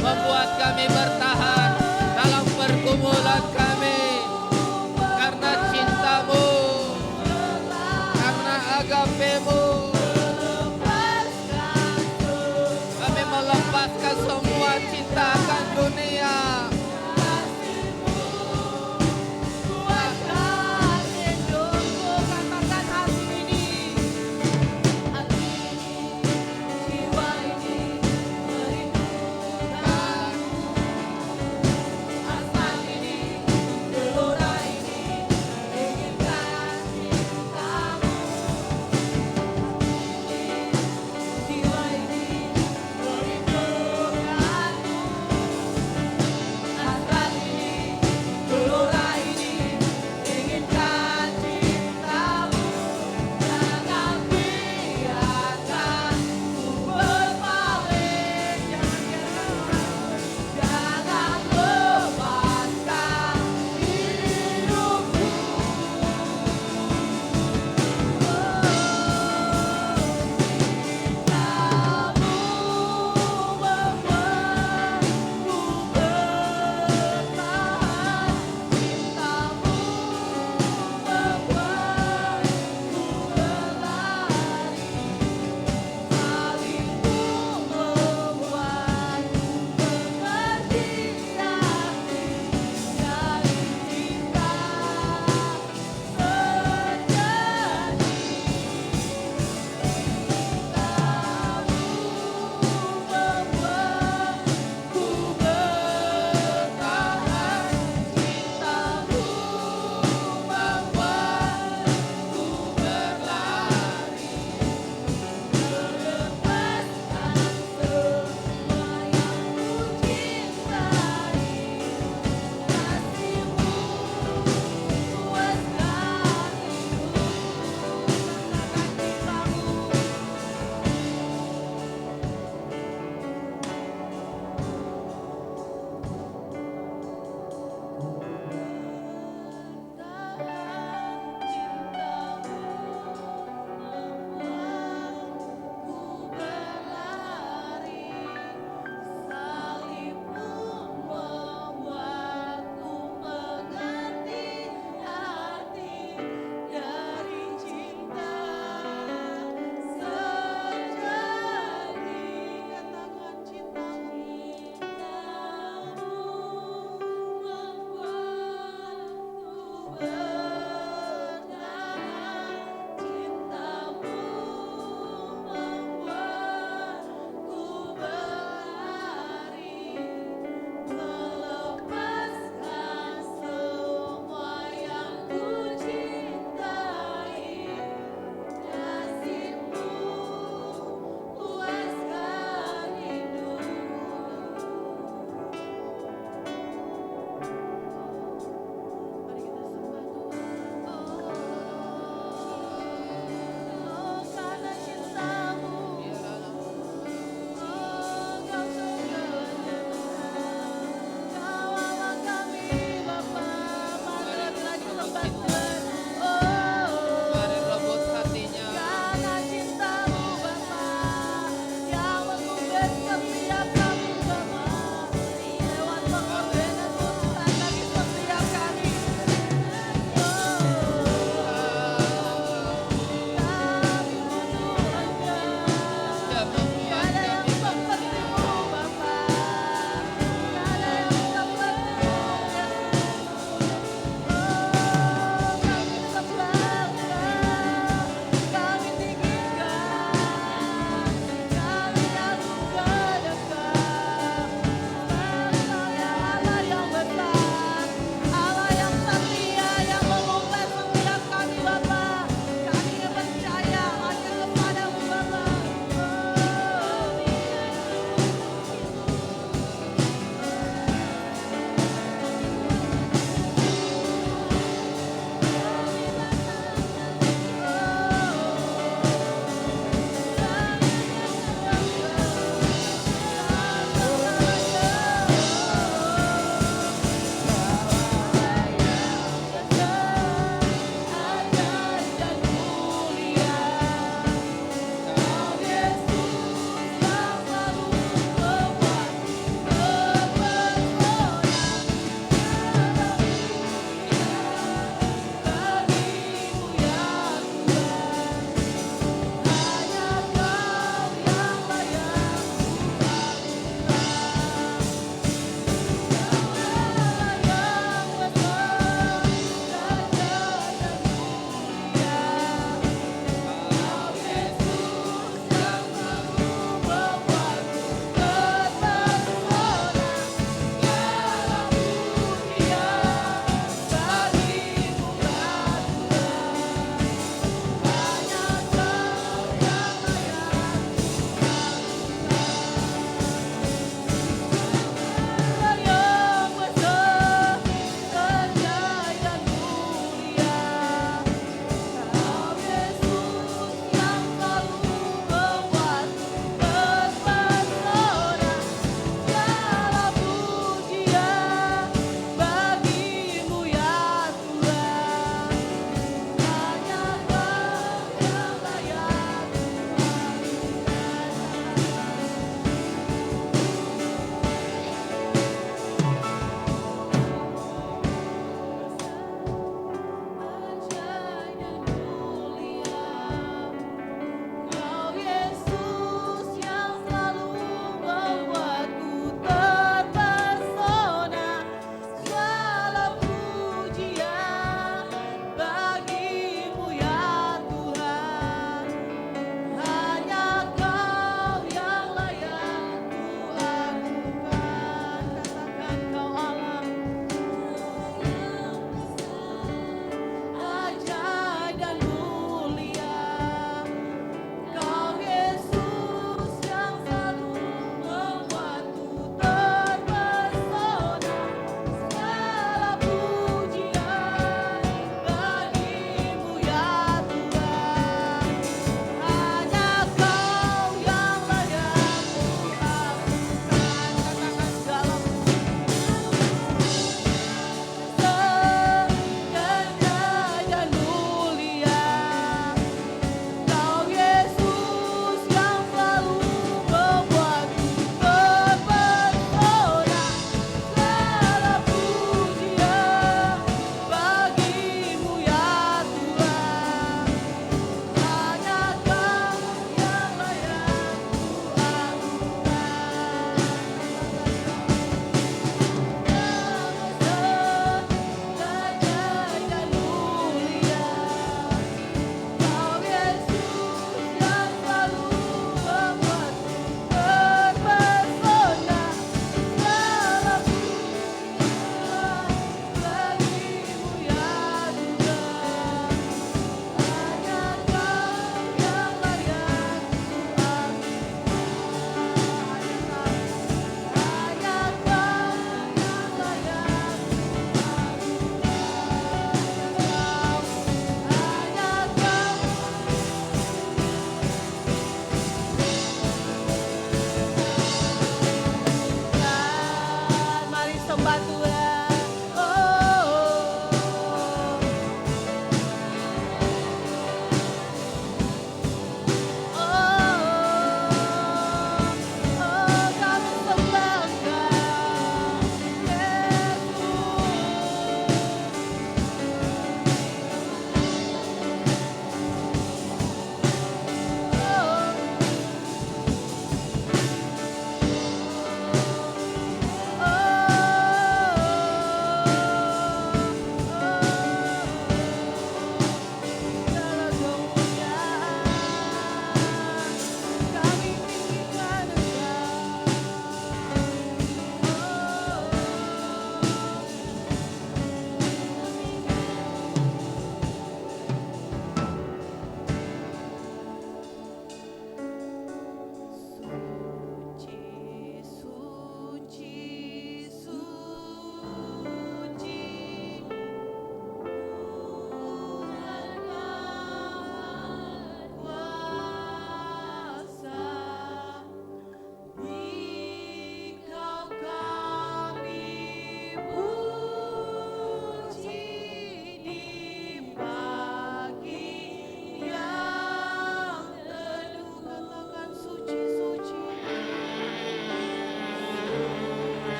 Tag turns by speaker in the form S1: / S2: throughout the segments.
S1: membuat kami bertahan dalam pergumulan kami. Karena cintamu, karena agapemu, kami melepaskan semua cinta akan dunia.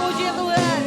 S2: Puji Tuhan.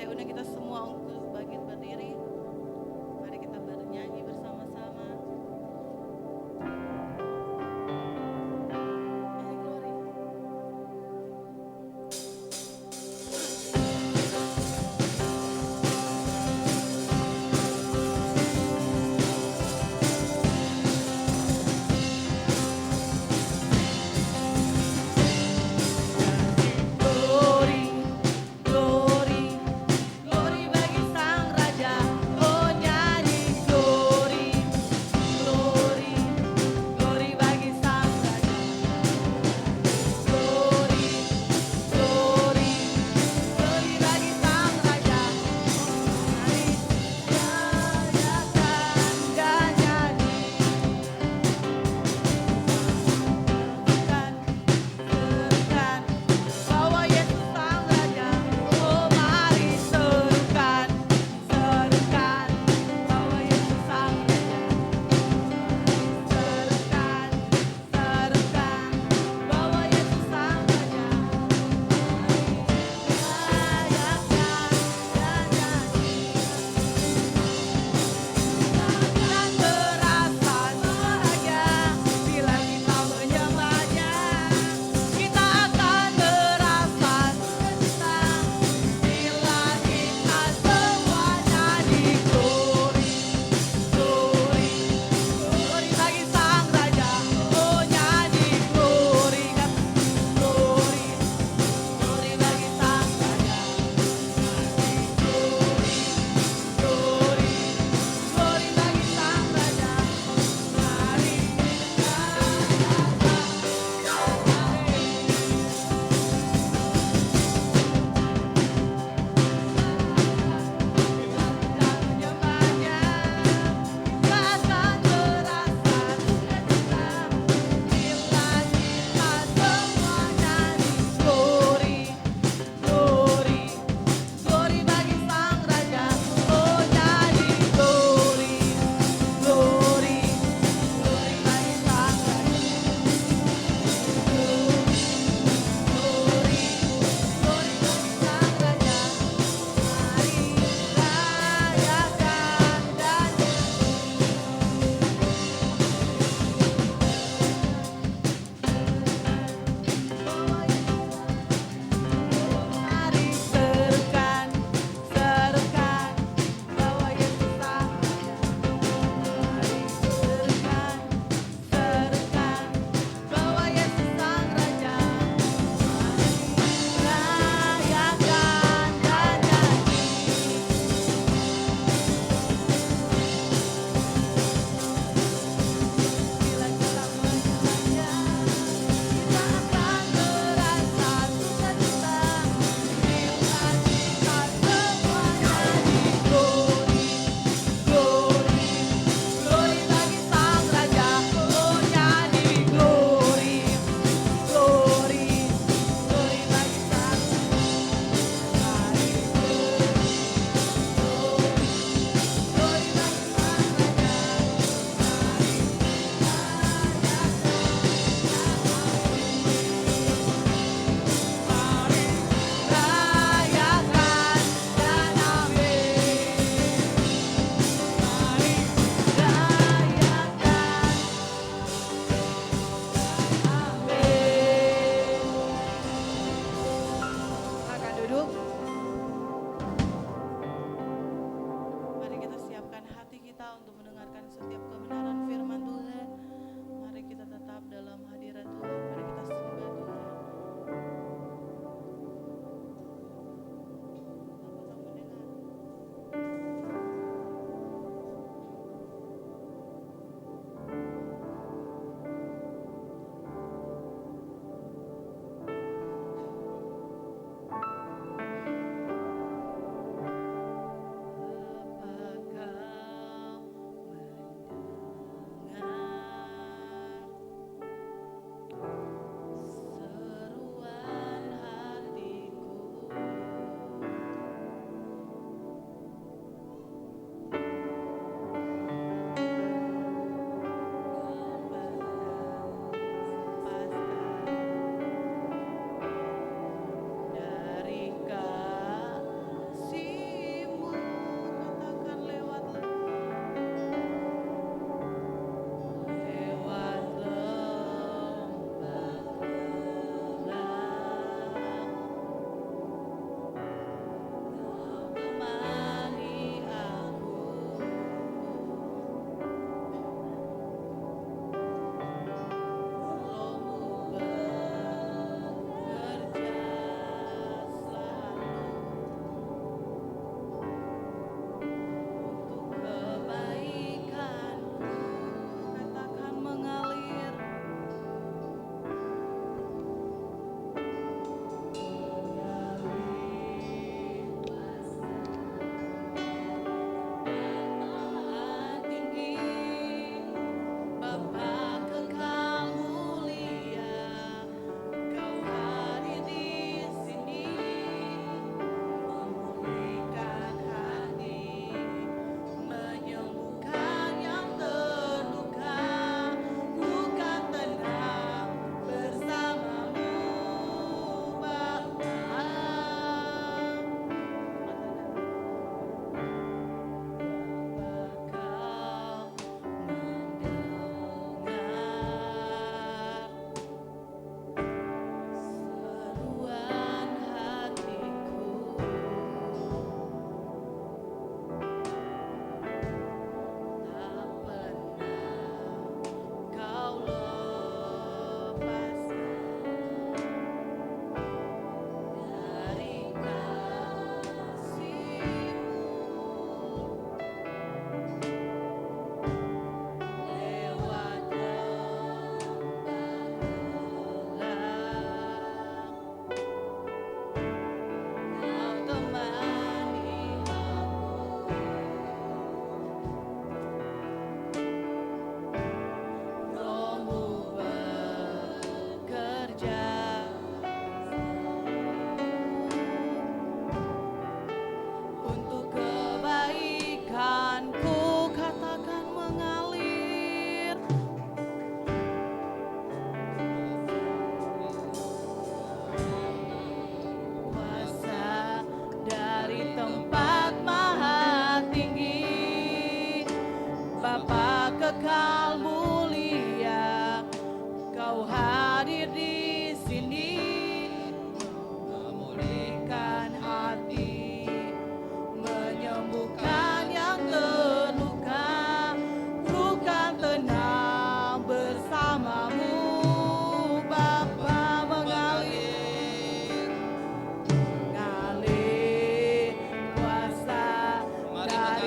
S2: Saya undang kita semua untuk bangkit berdiri. Mari kita bernyanyi bersama-sama. Glory. Glory, glory, glory bagi Sang Raja.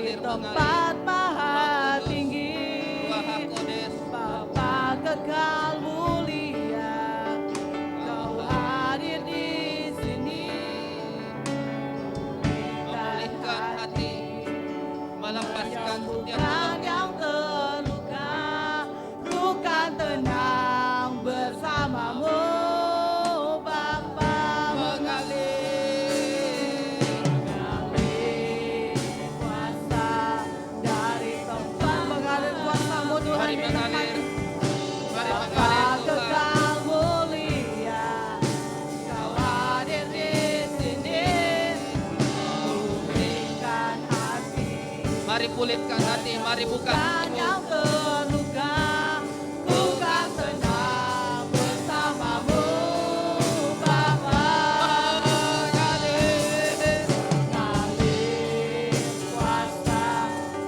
S1: mengalir,
S2: tempat maha tinggi,
S1: Tuhan Hakodes,
S2: Bapa kekal mulia, Kau hadir di sini,
S1: memulihkan hati, melepaskan setiap
S2: bukan yang terluka, bukan tenang bersamamu, Bapa
S1: mengalir.
S2: mengalir kuasa dari tempat mengalir kuasa-Mu Tuhan
S1: Mari
S2: di
S1: mengalir, mari
S2: Bapa
S1: mengalir Tuhan.
S2: kekal mulia, Kau hadir di sini, pulihkan hati,
S1: Mari pulihkan hati, mari buka
S2: bukan
S1: hatimu.
S2: yang terluka, bukan tenang bersamamu, Bapa
S1: Mengalir.
S2: mengalir kuasa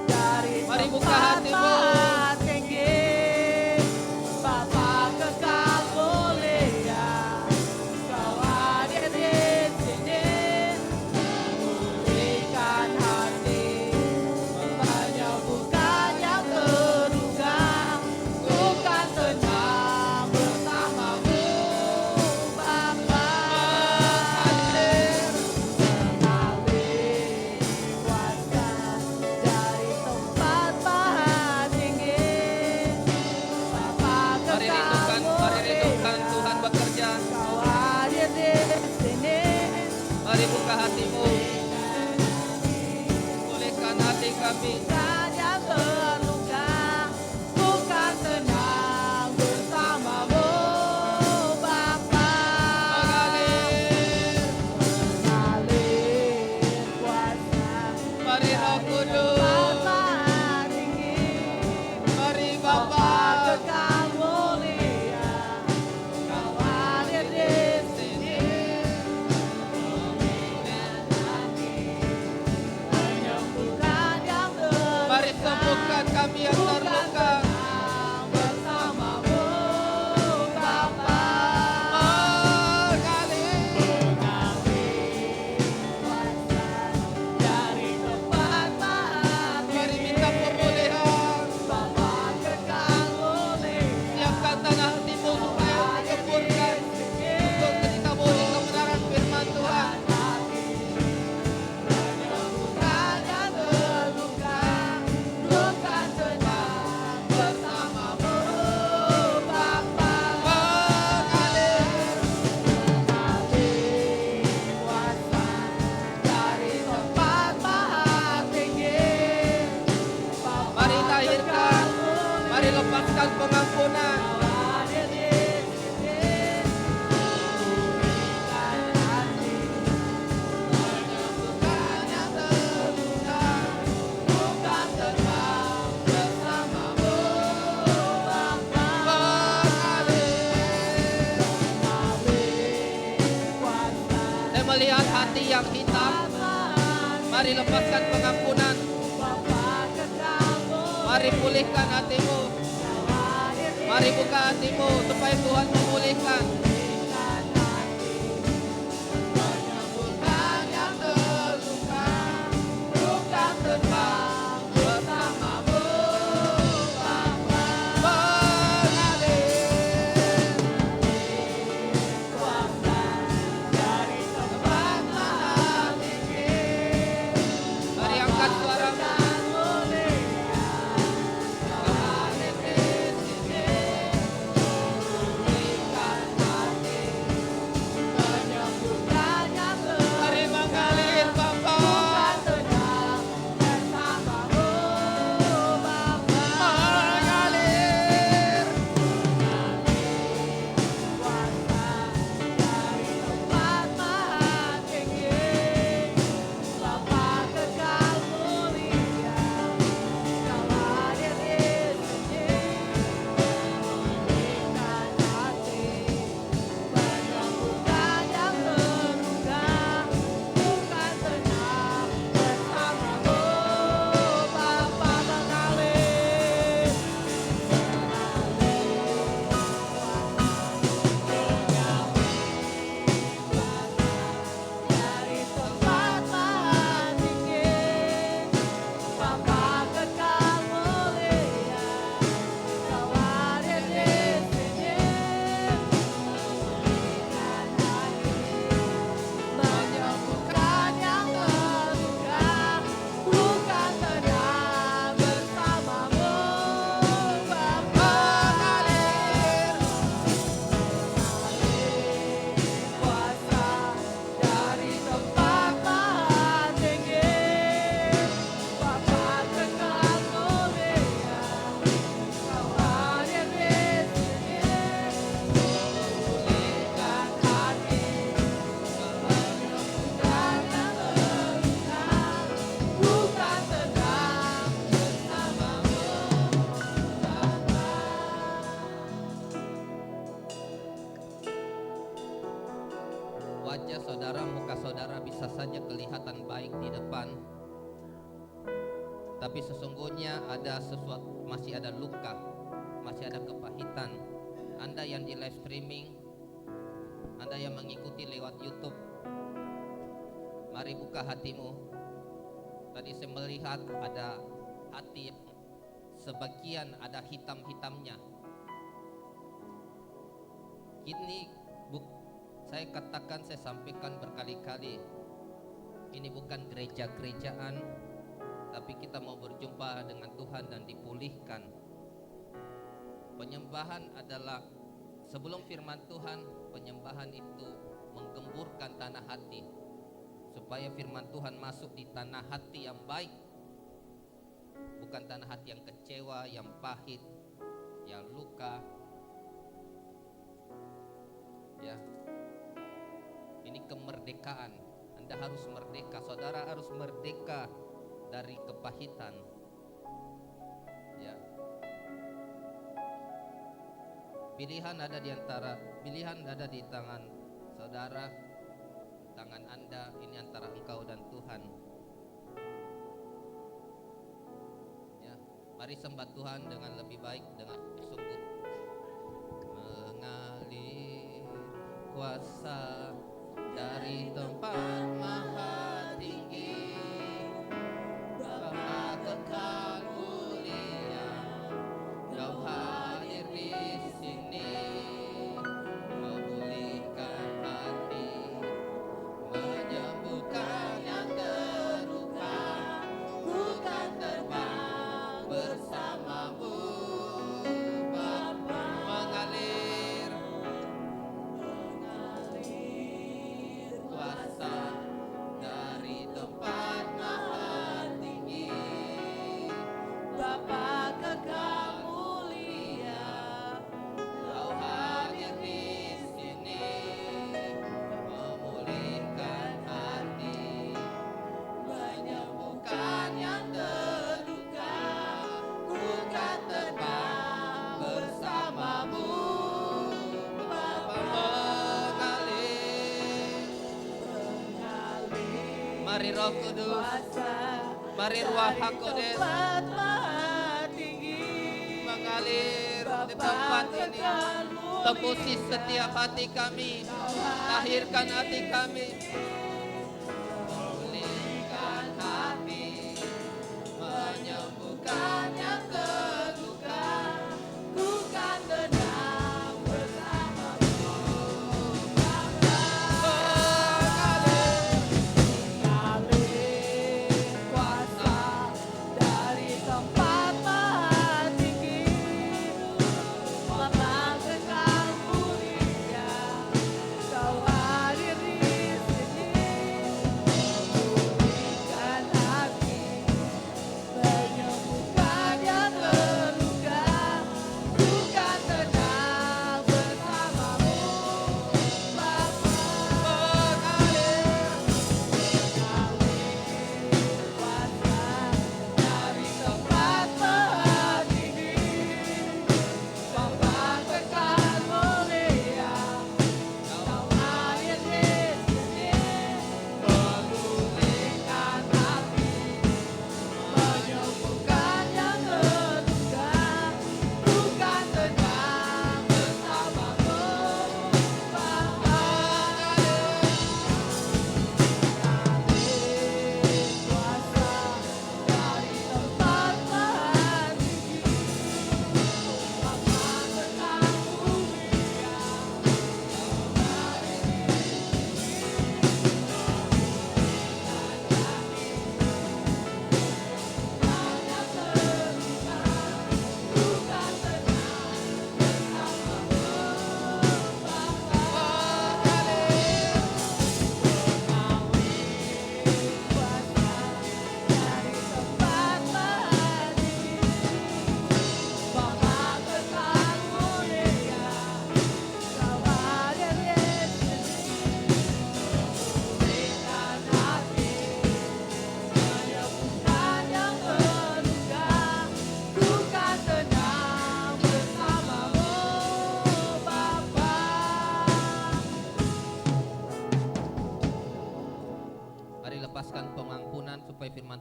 S2: dari
S1: Mari buka
S2: tempat
S1: hatimu.
S2: maha tinggi, Bapa kekal mulia, Kau hadir di sini, pulihkan hati, menyembuhkan yang terluka, bukan tenang bersamamu, Bapa
S1: Mengalir.
S2: mengalir kuasa dari tempat maha tinggi, Bapa
S1: Mari
S2: kekal
S1: rindukan
S2: mulia,
S1: Tuhan bekerja.
S2: Kau hadir di sini,
S1: Mari buka hatimu. Pulihkan hati kami.
S2: bukan yang terluka, bukan tenang bersamamu, Bapa
S1: Mengalir.
S2: mengalir kuasa
S1: Mari Roh Kudus.
S2: tempat maha tinggi,
S1: Mari
S2: Bapa
S1: Bapa.
S2: kekal mulia, Kau hadir di sini, menyembuhkan yang
S1: Mari
S2: terluka,
S1: sembuhkan kami yang
S2: bukan
S1: terluka.
S2: tenang bersamamu, Bapa
S1: Mengalir.
S2: mengalir kuasa dari tempat maha
S1: Mari
S2: tinggi,
S1: minta pemulihan.
S2: Bapa kekal mulia,
S1: Siapkan tanah hatimu supaya dikeburkan. Untuk ketika boleh kebenaran firman Tuhan.
S2: menyembuhkan yang terluka, bukan tenang bersamamu, Bapa
S1: Mengalir.
S2: mengalir kuasa dari tempat maha tinggi, Bapa
S1: Mari lahirkan.
S2: kekal mulia,
S1: Mari lepaskan pengampunan.
S2: Kau hadir di sini, pulihkan hati, menyembuhkan yang terluka, bukan tenang bersamamu, Bapa
S1: Mengalir.
S2: mengalir kuasa
S1: Saya melihat hati yang hitam. Mari lepaskan pengampunan.
S2: Bapa kekal mulia,
S1: Mari pulihkan hatimu.
S2: Kau hadir di
S1: Mari buka hatimu supaya Tuhan memulihkan.
S2: pulihkan hati, menyembuhkan yang terluka, bukan tenang bersamamu, Bapa
S1: Mengalir.
S2: kuasa dari tempat maha tinggi,
S1: Mari angkat suaramu.
S2: kekal mulia, Kau hadir di sini, pulihkan hati,
S1: Tapi sesungguhnya ada sesuatu, masih ada luka, masih ada kepahitan. Anda yang di live streaming, Anda yang mengikuti lewat YouTube, mari buka hatimu. Tadi saya melihat ada hati sebagian ada hitam-hitamnya. Ini saya katakan, saya sampaikan berkali-kali, ini bukan gereja-gerejaan, tapi kita mau berjumpa dengan Tuhan dan dipulihkan. Penyembahan adalah sebelum firman Tuhan, penyembahan itu menggemburkan tanah hati, supaya firman Tuhan masuk di tanah hati yang baik, bukan tanah hati yang kecewa, yang pahit, yang luka. Ya, ini kemerdekaan. Anda harus merdeka, saudara harus merdeka dari kepahitan. Ya. Pilihan ada di tangan saudara, tangan Anda, ini antara engkau dan Tuhan. Ya, mari sembah Tuhan dengan lebih baik, dengan sungguh. Mengalir kuasa dari tempat maha tinggi, Bapa kekal mulia, Kau hadir di sini, memulihkan hati, menyembuhkan yang terluka. Ku kan terbang bersamamu, Bapa. Mengalir kuasa dari tempat maha tinggi,
S2: Bapa kekal mulia,
S1: Kau hadir di sini, memulihkan hati, menyembuhkan yang terluka. Ku kan terbang bersamamu, Bapa. Mengalir. Mari Roh Kudus, mari Ruach HaKodes
S2: tempat maha tinggi,
S1: mengalir di tempat ini. Tebusi setiap hati kami, lahirkan hati kami, pulihkan hati, menyembuhkan yang terluka. Ku kan tenang bersamamu, Bapa.
S2: mengalir kuasa dari tempat maha tinggi, Bapa kekal mulia, Kau hadir di sini,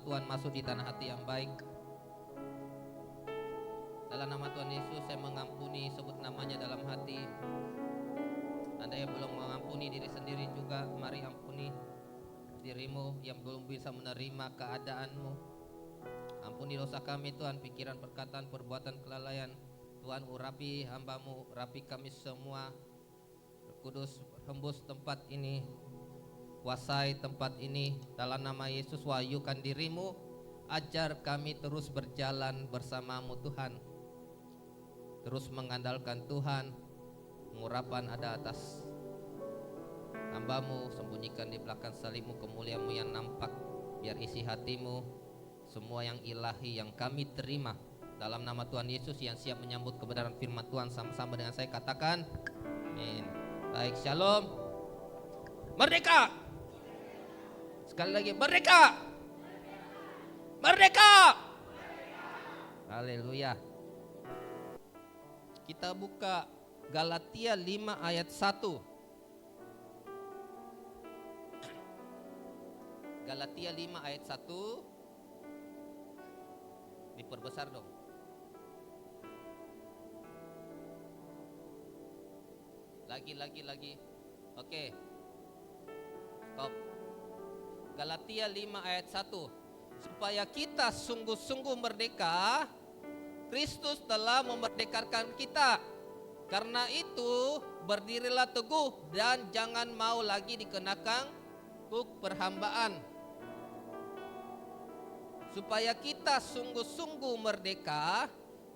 S1: Tuhan masuk di tanah hati yang baik. Dalam nama Tuhan Yesus saya mengampuni, sebut namanya dalam hati. Anda yang belum mengampuni diri sendiri juga, mari ampuni dirimu yang belum bisa menerima keadaanmu. Ampuni dosa kami Tuhan, pikiran, perkataan, perbuatan kelalaian. Tuhan urapi hamba-Mu, urapi kami semua. Roh Kudus hembus tempat ini, kuasai tempat ini. Dalam nama Yesus wahyukan dirimu, ajar kami terus berjalan bersama-Mu Tuhan. Terus mengandalkan Tuhan. Pengurapan ada atas hamba-Mu, sembunyikan di belakang salib-Mu kemuliaan-Mu yang nampak. Biar isi hatimu, semua yang ilahi yang kami terima dalam nama Tuhan Yesus yang siap menyambut kebenaran firman Tuhan. Sama-sama dengan saya katakan amin. Baik, shalom. Merdeka. Sekali lagi, merdeka. Merdeka. Haleluya. Kita buka Galatia 5 ayat 1. Galatia 5 ayat 1. Diperbesar dong. Lagi. Oke. Stop. Galatia 5 ayat 1. Supaya kita sungguh-sungguh merdeka, Kristus telah memerdekakan kita. Karena itu berdirilah teguh dan jangan mau lagi dikenakan kuk perhambaan. Supaya kita sungguh-sungguh merdeka,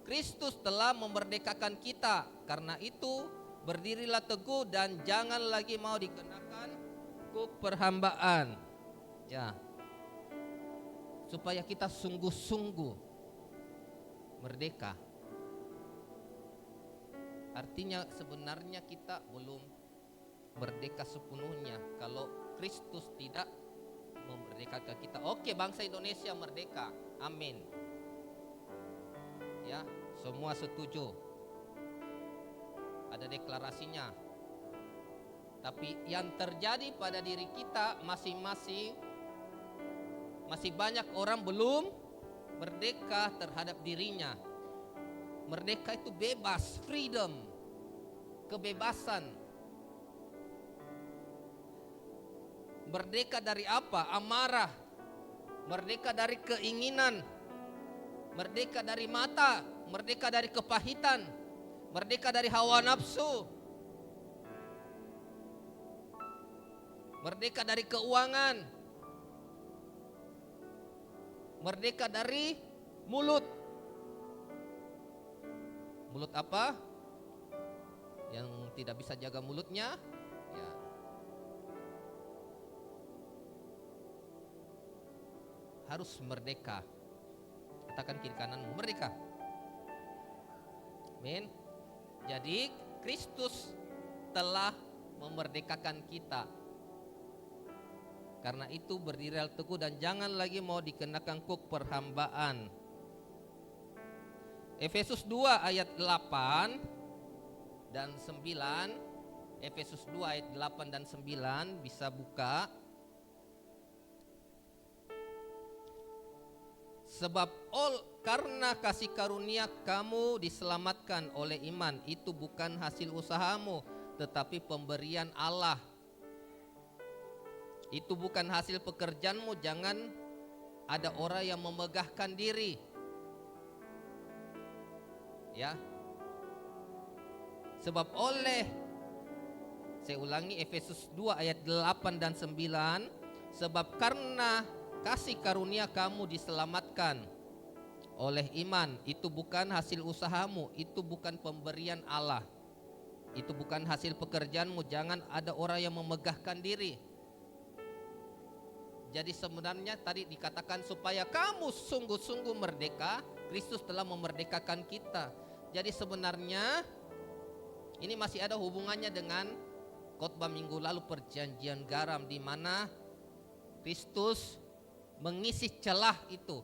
S1: Kristus telah memerdekakan kita. Karena itu berdirilah teguh dan jangan lagi mau dikenakan kuk perhambaan. Ya. Supaya kita sungguh-sungguh merdeka. Artinya sebenarnya kita belum merdeka sepenuhnya kalau Kristus tidak memerdekakan kita. Oke, bangsa Indonesia merdeka. Amin. Ya, semua setuju. Ada deklarasinya. Tapi yang terjadi pada diri kita masing-masing, masih banyak orang belum merdeka terhadap dirinya. Merdeka itu bebas, freedom, kebebasan. Merdeka dari apa? Amarah. Merdeka dari keinginan. Merdeka dari mata. Merdeka dari kepahitan. Merdeka dari hawa nafsu. Merdeka dari keuangan. Merdeka dari mulut. Mulut apa? Yang tidak bisa jaga mulutnya, ya. Harus merdeka. Katakan kiri kananmu, merdeka. Amin. Jadi Kristus telah memerdekakan kita. Karena itu berdirilah teguh dan jangan lagi mau dikenakan kuk perhambaan. Efesus 2 ayat 8 dan 9. Efesus 2 ayat 8 dan 9 bisa buka. Sebab karena kasih karunia kamu diselamatkan oleh iman. Itu bukan hasil usahamu, tetapi pemberian Allah. Itu bukan hasil pekerjaanmu. Jangan ada orang yang memegahkan diri. Ya. Sebab saya ulangi Efesus 2 ayat 8 dan 9. Sebab karena kasih karunia kamu diselamatkan oleh iman. Itu bukan hasil usahamu, itu bukan pemberian Allah. Itu bukan hasil pekerjaanmu. Jangan ada orang yang memegahkan diri. Jadi sebenarnya tadi dikatakan supaya kamu sungguh-sungguh merdeka, Kristus telah memerdekakan kita. Jadi sebenarnya ini masih ada hubungannya dengan khotbah minggu lalu perjanjian garam, di mana Kristus mengisi celah itu.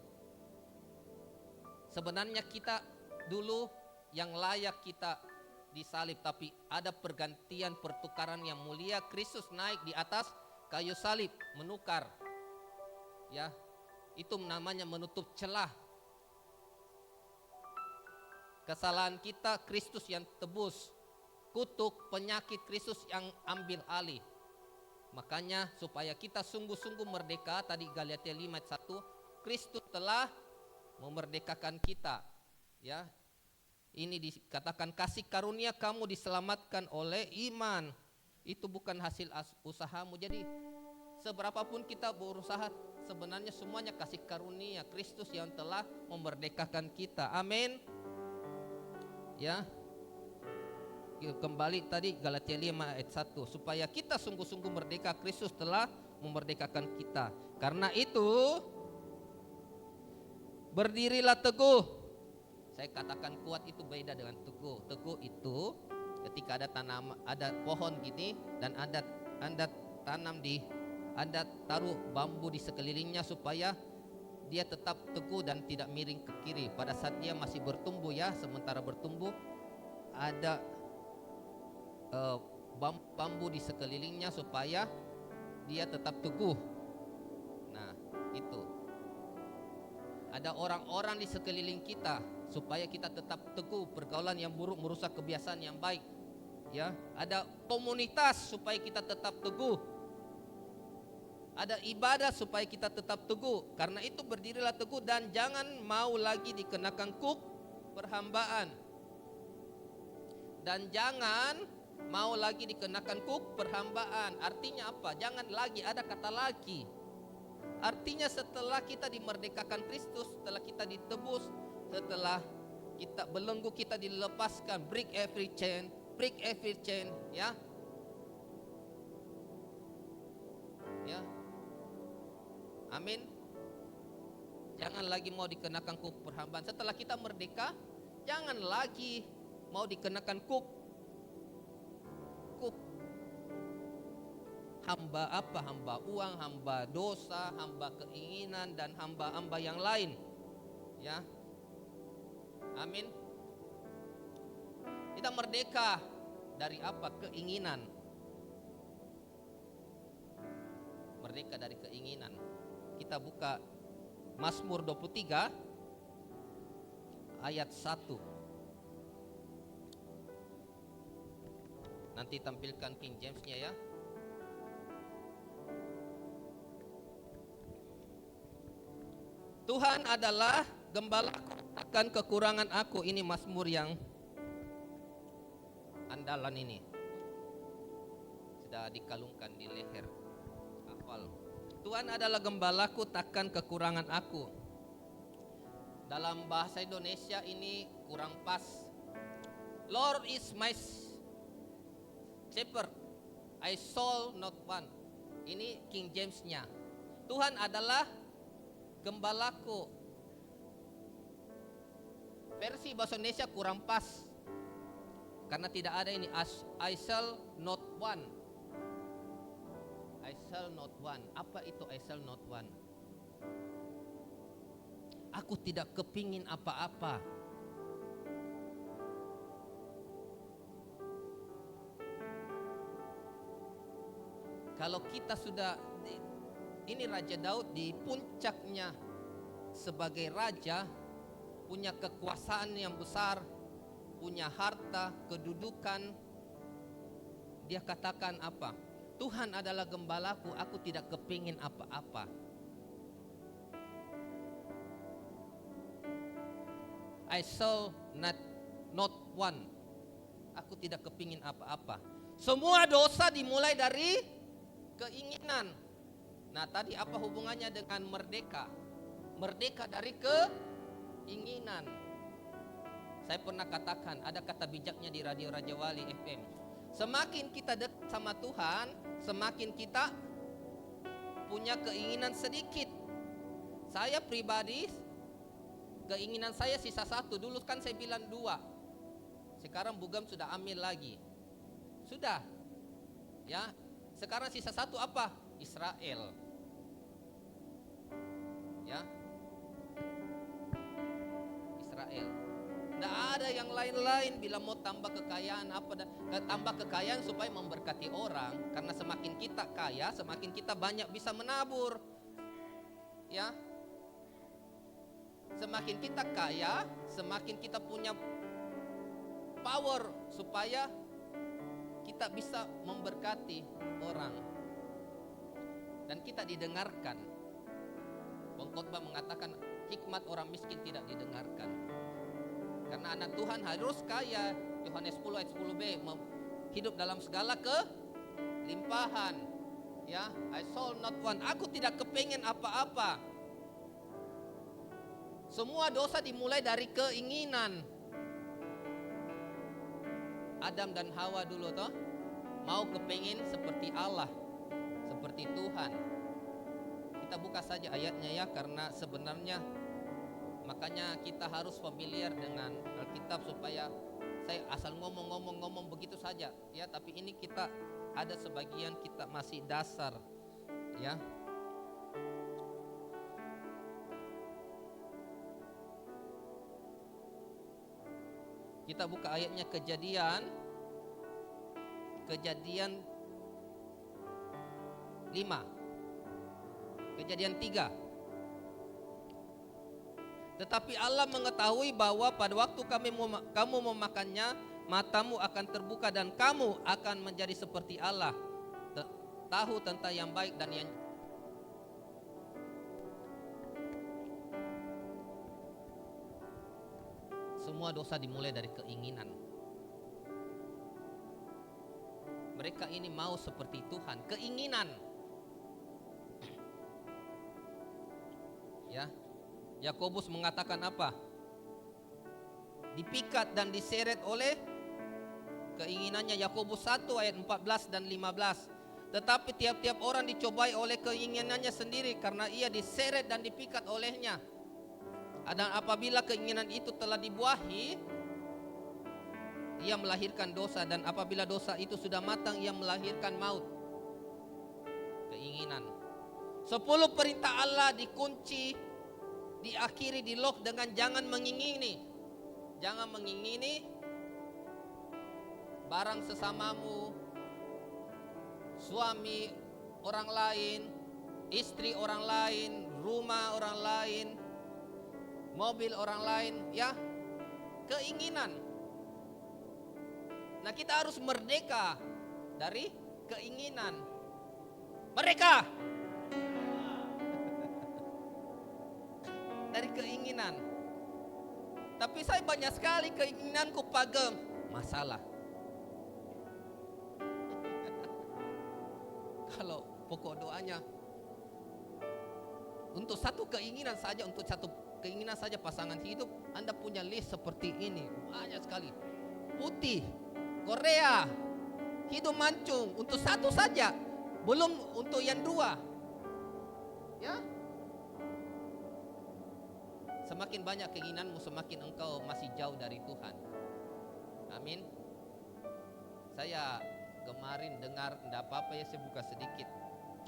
S1: Sebenarnya kita dulu yang layak kita disalib, tapi ada pergantian pertukaran yang mulia. Kristus naik di atas kayu salib menukar, ya, Itu namanya menutup celah. Kesalahan kita, Kristus yang tebus. Kutuk, penyakit, Kristus yang ambil alih. Makanya supaya kita sungguh-sungguh merdeka, tadi Galatia 5 ayat 1, Kristus telah memerdekakan kita. Ya, ini dikatakan kasih karunia kamu diselamatkan oleh iman. Itu bukan hasil usahamu. Jadi seberapapun kita berusaha, sebenarnya semuanya kasih karunia Kristus yang telah memerdekakan kita. Amin. Ya. Kembali tadi Galatia 5 ayat 1, supaya kita sungguh-sungguh merdeka, Kristus telah memerdekakan kita. Karena itu berdirilah teguh. Saya katakan kuat itu beda dengan teguh. Teguh itu ketika ada pohon gini dan Anda tanam Anda taruh bambu di sekelilingnya supaya dia tetap teguh dan tidak miring ke kiri. Pada saat dia masih bertumbuh ya, sementara bertumbuh ada bambu di sekelilingnya supaya dia tetap teguh. Nah, itu. Ada orang-orang di sekeliling kita supaya kita tetap teguh. Pergaulan yang buruk merusak kebiasaan yang baik. Ya, ada komunitas supaya kita tetap teguh. Ada ibadah supaya kita tetap teguh. Karena itu berdirilah teguh dan jangan mau lagi dikenakan kuk perhambaan. Dan jangan mau lagi dikenakan kuk perhambaan. Artinya apa? Jangan lagi, ada kata lagi. Artinya setelah kita dimerdekakan Kristus, setelah kita ditebus, setelah kita belenggu kita dilepaskan, break every chain, ya. Ya. Amin. Jangan lagi mau dikenakan kuk perhambaan. Setelah kita merdeka, jangan lagi mau dikenakan kuk hamba apa? Hamba uang, hamba dosa, hamba keinginan, dan hamba-hamba yang lain. Ya. Amin. Kita merdeka dari apa? Keinginan. Merdeka dari keinginan. Kita buka Mazmur 23 ayat 1. Nanti tampilkan King James-nya ya. Tuhan adalah gembalaku, akan kekurangan aku. Ini Mazmur yang andalan ini. Sudah dikalungkan di leher. Hafal. Tuhan adalah gembalaku, takkan kekurangan aku. Dalam bahasa Indonesia ini kurang pas. Lord is my shepherd, I shall not want. Ini King James-nya. Tuhan adalah gembalaku. Versi bahasa Indonesia kurang pas karena tidak ada ini I shall not want. I shall not want. Apa itu I shall not want? Aku tidak kepingin apa-apa. Kalau kita sudah, ini Raja Daud di puncaknya sebagai raja, punya kekuasaan yang besar, punya harta, kedudukan. Dia katakan apa? Tuhan adalah gembalaku, aku tidak kepingin apa-apa. I shall not want. Aku tidak kepingin apa-apa. Semua dosa dimulai dari keinginan. Nah, tadi apa hubungannya dengan merdeka? Merdeka dari keinginan. Saya pernah katakan, ada kata bijaknya di Radio Raja Wali FM. Semakin kita dekat sama Tuhan, semakin kita punya keinginan sedikit. Saya pribadi, keinginan saya sisa 1. Dulu kan saya bilang 2. Sekarang Bugam sudah ambil lagi. Sudah. Ya. Sekarang sisa 1 apa? Israel. Ya. Israel. Tidak ada yang lain-lain. Bila mau tambah kekayaan tambah kekayaan supaya memberkati orang. Karena semakin kita kaya, semakin kita banyak bisa menabur. Ya. Semakin kita kaya, semakin kita punya power supaya kita bisa memberkati orang dan kita didengarkan. Pengkhotbah mengatakan hikmat orang miskin tidak didengarkan. Karena anak Tuhan harus kaya. Yohanes 10 ayat 10b, hidup dalam segala kelimpahan. Ya, I saw not one. Aku tidak kepengen apa-apa. Semua dosa dimulai dari keinginan. Adam dan Hawa dulu toh mau kepengen seperti Allah, seperti Tuhan. Kita buka saja ayatnya ya, karena sebenarnya makanya kita harus familiar dengan Alkitab, supaya saya asal ngomong begitu saja ya, tapi ini kita ada sebagian kita masih dasar ya. Kita buka ayatnya Kejadian 5, Kejadian 3. Tetapi Allah mengetahui bahwa pada waktu kamu memakannya, matamu akan terbuka dan kamu akan menjadi seperti Allah, tahu tentang yang baik dan yang. Semua dosa dimulai dari keinginan. Mereka ini mau seperti Tuhan, keinginan. Ya. Yakobus mengatakan apa? Dipikat dan diseret oleh keinginannya. Yakobus 1 ayat 14 dan 15. Tetapi tiap-tiap orang dicobai oleh keinginannya sendiri, karena ia diseret dan dipikat olehnya. Dan apabila keinginan itu telah dibuahi, ia melahirkan dosa, dan apabila dosa itu sudah matang, ia melahirkan maut. Keinginan. 10 perintah Allah dikunci, diakhiri, di-lock dengan jangan mengingini. Jangan mengingini barang sesamamu, suami orang lain, istri orang lain, rumah orang lain, mobil orang lain, ya. Keinginan. Nah, kita harus merdeka dari keinginan mereka. Dari keinginan. Tapi saya banyak sekali keinginanku pagem masalah. Kalau pokok doanya untuk satu keinginan saja, untuk satu keinginan saja pasangan hidup, Anda punya list seperti ini, banyak sekali. Putih, Korea, hidung mancung, untuk satu saja, belum untuk yang dua. Ya. Semakin banyak keinginanmu, semakin engkau masih jauh dari Tuhan. Amin. Saya kemarin dengar, tidak apa-apa ya, saya buka sedikit.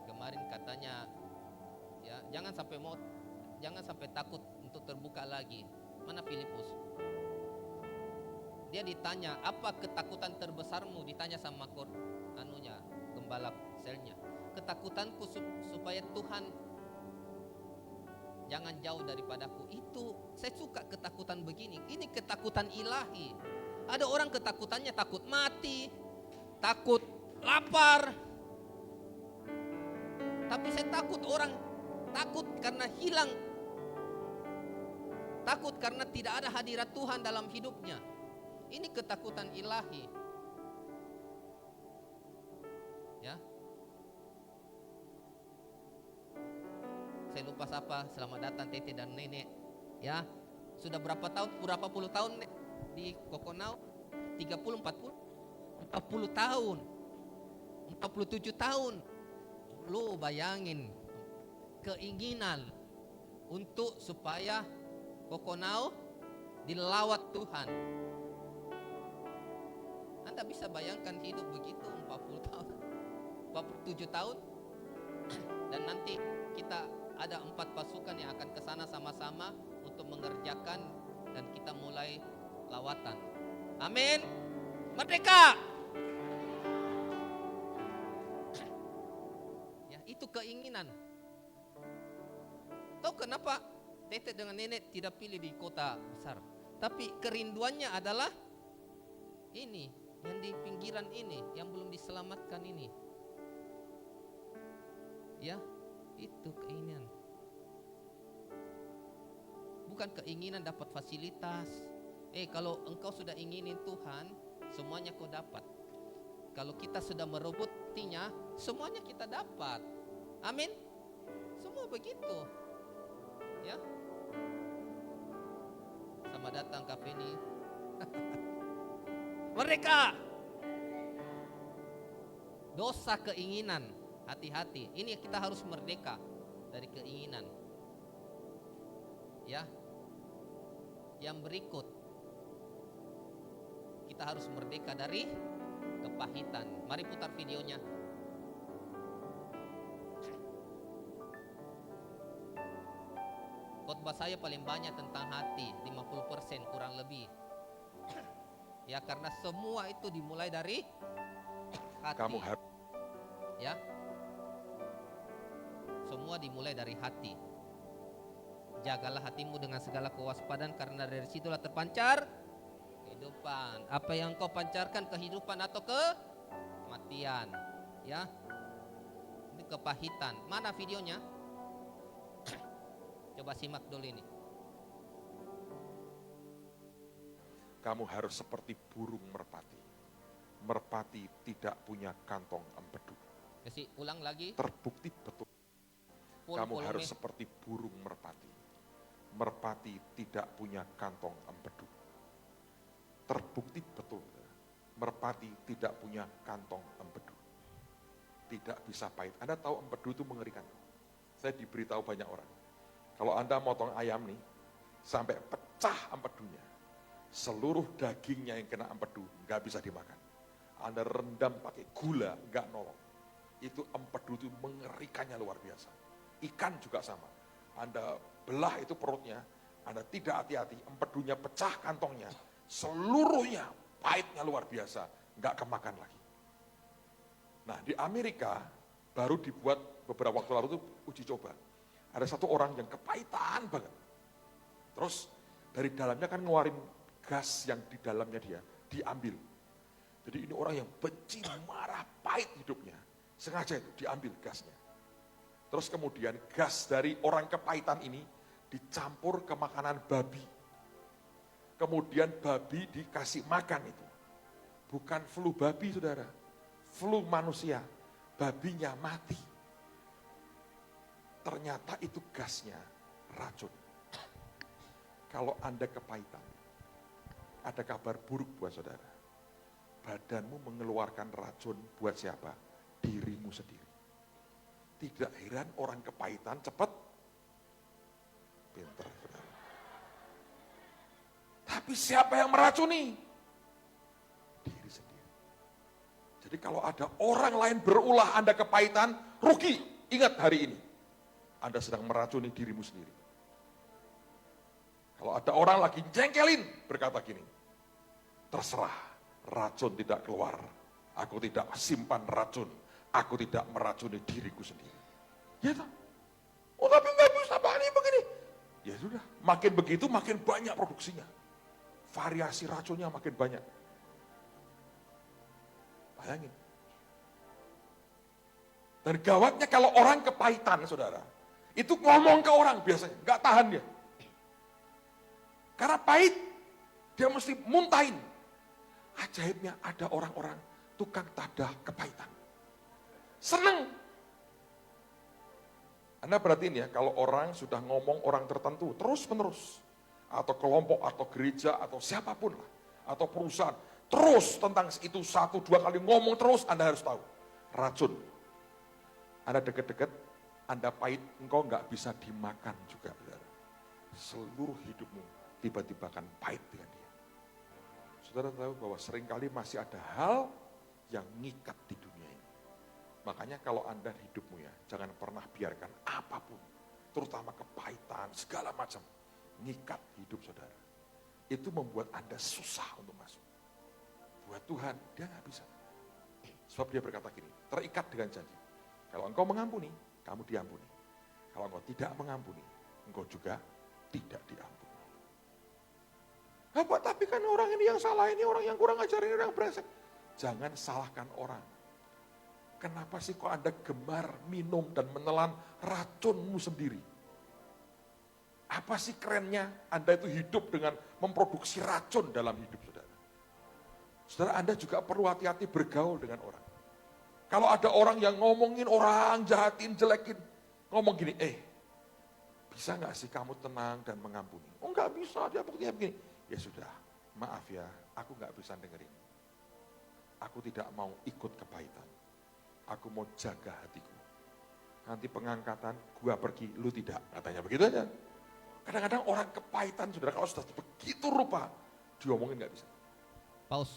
S1: Kemarin katanya, ya, jangan sampai takut untuk terbuka lagi. Mana Filipus? Dia ditanya, apa ketakutan terbesarmu? Ditanya sama gembala selnya. Ketakutanku supaya Tuhan jangan jauh daripadaku. Itu saya suka ketakutan begini. Ini ketakutan ilahi. Ada orang ketakutannya takut mati, takut lapar. Tapi saya takut karena hilang. Takut karena tidak ada hadirat Tuhan dalam hidupnya. Ini ketakutan ilahi. Ya. Saya lupa siapa, selamat datang Tete dan Nenek. Ya. Sudah berapa puluh tahun di Kokonau? 30, 40 tahun. 47 tahun. Lu bayangin keinginan untuk supaya Kokonau dilawat Tuhan. Anda bisa bayangkan hidup begitu 40 tahun, 47 tahun. Dan nanti kita ada 4 pasukan yang akan ke sana sama-sama untuk mengerjakan, dan kita mulai lawatan. Amin. Merdeka. Ya, itu keinginan. Tahu kenapa Tetek dengan nenek tidak pilih di kota besar. Tapi kerinduannya adalah ini, yang di pinggiran ini, yang belum diselamatkan ini. Ya, itu keinginan. Bukan keinginan dapat fasilitas. Kalau engkau sudah inginin Tuhan, semuanya kau dapat. Kalau kita sudah merebutinya, semuanya kita dapat. Amin. Semua begitu. Ya. Selamat datang Kak Feni. Merdeka. Dosa keinginan. Hati-hati. Ini kita harus merdeka dari keinginan. Ya. Yang berikut, kita harus merdeka dari kepahitan. Mari putar videonya. Khotbah saya paling banyak tentang hati, 50% kurang lebih. Ya, karena semua itu dimulai dari hati.
S3: Kamu harus.
S1: Ya. Semua dimulai dari hati. Jagalah hatimu dengan segala kewaspadaan, karena dari situlah terpancar kehidupan. Apa yang kau pancarkan, kehidupan atau kematian. Ya. Ini kepahitan. Mana videonya? Coba simak dulu ini.
S3: Kamu harus seperti burung merpati. Merpati tidak punya kantong empedu.
S1: Kasih ulang lagi.
S3: Terbukti betul. Kamu harus seperti burung merpati. Merpati tidak punya kantong empedu. Terbukti betul. Merpati tidak punya kantong empedu. Tidak bisa pahit. Anda tahu empedu itu mengerikan. Saya diberitahu banyak orang. Kalau Anda motong ayam nih, sampai pecah empedunya. Seluruh dagingnya yang kena empedu, nggak bisa dimakan. Anda rendam pakai gula, nggak nolong. Itu empedu itu mengerikannya luar biasa. Ikan juga sama. Anda belah itu perutnya, Anda tidak hati-hati, empedunya pecah kantongnya. Seluruhnya pahitnya luar biasa, nggak kemakan lagi. Nah, di Amerika baru dibuat beberapa waktu lalu itu uji coba. Ada satu orang yang kepahitan banget. Terus dari dalamnya kan ngeluarin gas yang di dalamnya dia, diambil. Jadi ini orang yang benci, marah, pahit hidupnya. Sengaja itu diambil gasnya. Terus kemudian gas dari orang kepahitan ini dicampur ke makanan babi. Kemudian babi dikasih makan itu. Bukan flu babi, saudara. Flu manusia. Babinya mati. Ternyata itu gasnya racun. Kalau Anda kepahitan, ada kabar buruk buat saudara. Badanmu mengeluarkan racun buat siapa? Dirimu sendiri. Tidak heran orang kepahitan cepat pintar. Tapi siapa yang meracuni? Diri sendiri. Jadi kalau ada orang lain berulah Anda kepahitan, rugi. Ingat hari ini. Anda sedang meracuni dirimu sendiri. Kalau ada orang lagi jengkelin, berkata gini, terserah, racun tidak keluar. Aku tidak simpan racun. Aku tidak meracuni diriku sendiri. Ya toh? Oh tapi nggak bisa Pak, ini begini. Ya sudah, makin begitu makin banyak produksinya. Variasi racunnya makin banyak. Bayangin. Dan gawatnya kalau orang kepahitan, saudara, itu ngomong ke orang biasanya, nggak tahan dia. Karena pahit, dia mesti muntahin. Ajaibnya ada orang-orang tukang tadah kepahitan. Seneng. Anda perhatiin ya, kalau orang sudah ngomong orang tertentu, terus-menerus. Atau kelompok, atau gereja, atau siapapun lah. Atau perusahaan, terus tentang itu 1-2 kali ngomong terus, Anda harus tahu. Racun. Anda deket-deket, Anda pahit, engkau nggak bisa dimakan juga. Seluruh hidupmu tiba-tiba akan pahit dengan dia. Saudara tahu bahwa seringkali masih ada hal yang ngikat di dunia ini. Makanya kalau Anda hidupmu ya, jangan pernah biarkan apapun, terutama kepahitan, segala macam, ngikat hidup saudara. Itu membuat Anda susah untuk masuk. Buat Tuhan, dia nggak bisa. Sebab dia berkata gini, terikat dengan janji. Kalau engkau mengampuni, kamu diampuni. Kalau engkau tidak mengampuni, engkau juga tidak diampuni. Apa, tapi kan orang ini yang salah, ini orang yang kurang ajar, ini orang brengsek. Jangan salahkan orang. Kenapa sih kok Anda gemar minum dan menelan racunmu sendiri? Apa sih kerennya Anda itu hidup dengan memproduksi racun dalam hidup saudara? Saudara, Anda juga perlu hati-hati bergaul dengan orang. Kalau ada orang yang ngomongin orang, jahatin, jelekin, ngomong gini, bisa gak sih kamu tenang dan mengampuni? Oh gak bisa, dia buktinya begini. Ya sudah, maaf ya, aku gak bisa dengerin. Aku tidak mau ikut kepahitan. Aku mau jaga hatiku. Nanti pengangkatan, gua pergi, lu tidak. Katanya begitu aja. Kadang-kadang orang kepahitan, saudara, kalau sudah begitu rupa, diomongin gak bisa.
S1: Paus.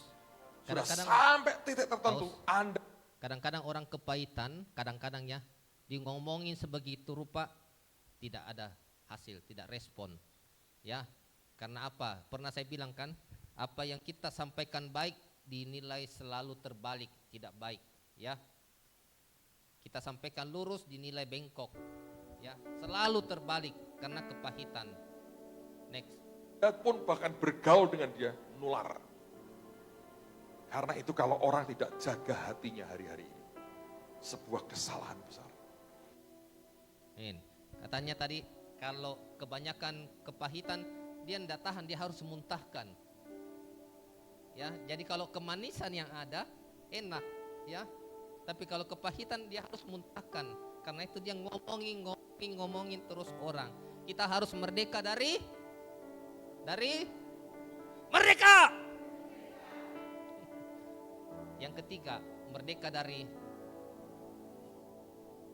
S3: Sudah sampai titik tertentu,
S1: Paus.
S3: Anda.
S1: Kadang-kadang orang kepahitan, kadang-kadang ya, ngomongin sebegitu rupa, tidak ada hasil, tidak respon. Ya, karena apa? Pernah saya bilang kan, apa yang kita sampaikan baik, dinilai selalu terbalik, tidak baik. Ya, kita sampaikan lurus, dinilai bengkok. Ya, selalu terbalik karena kepahitan. Next.
S3: Dan pun bahkan bergaul dengan dia, nular. Karena itu kalau orang tidak jaga hatinya hari-hari ini, sebuah kesalahan besar.
S1: Katanya tadi, kalau kebanyakan kepahitan, dia tidak tahan, dia harus muntahkan. Ya, jadi kalau kemanisan yang ada, enak, ya. Tapi kalau kepahitan dia harus muntahkan. Karena itu dia ngomongin terus orang. Kita harus merdeka dari merdeka. Yang ketiga, merdeka dari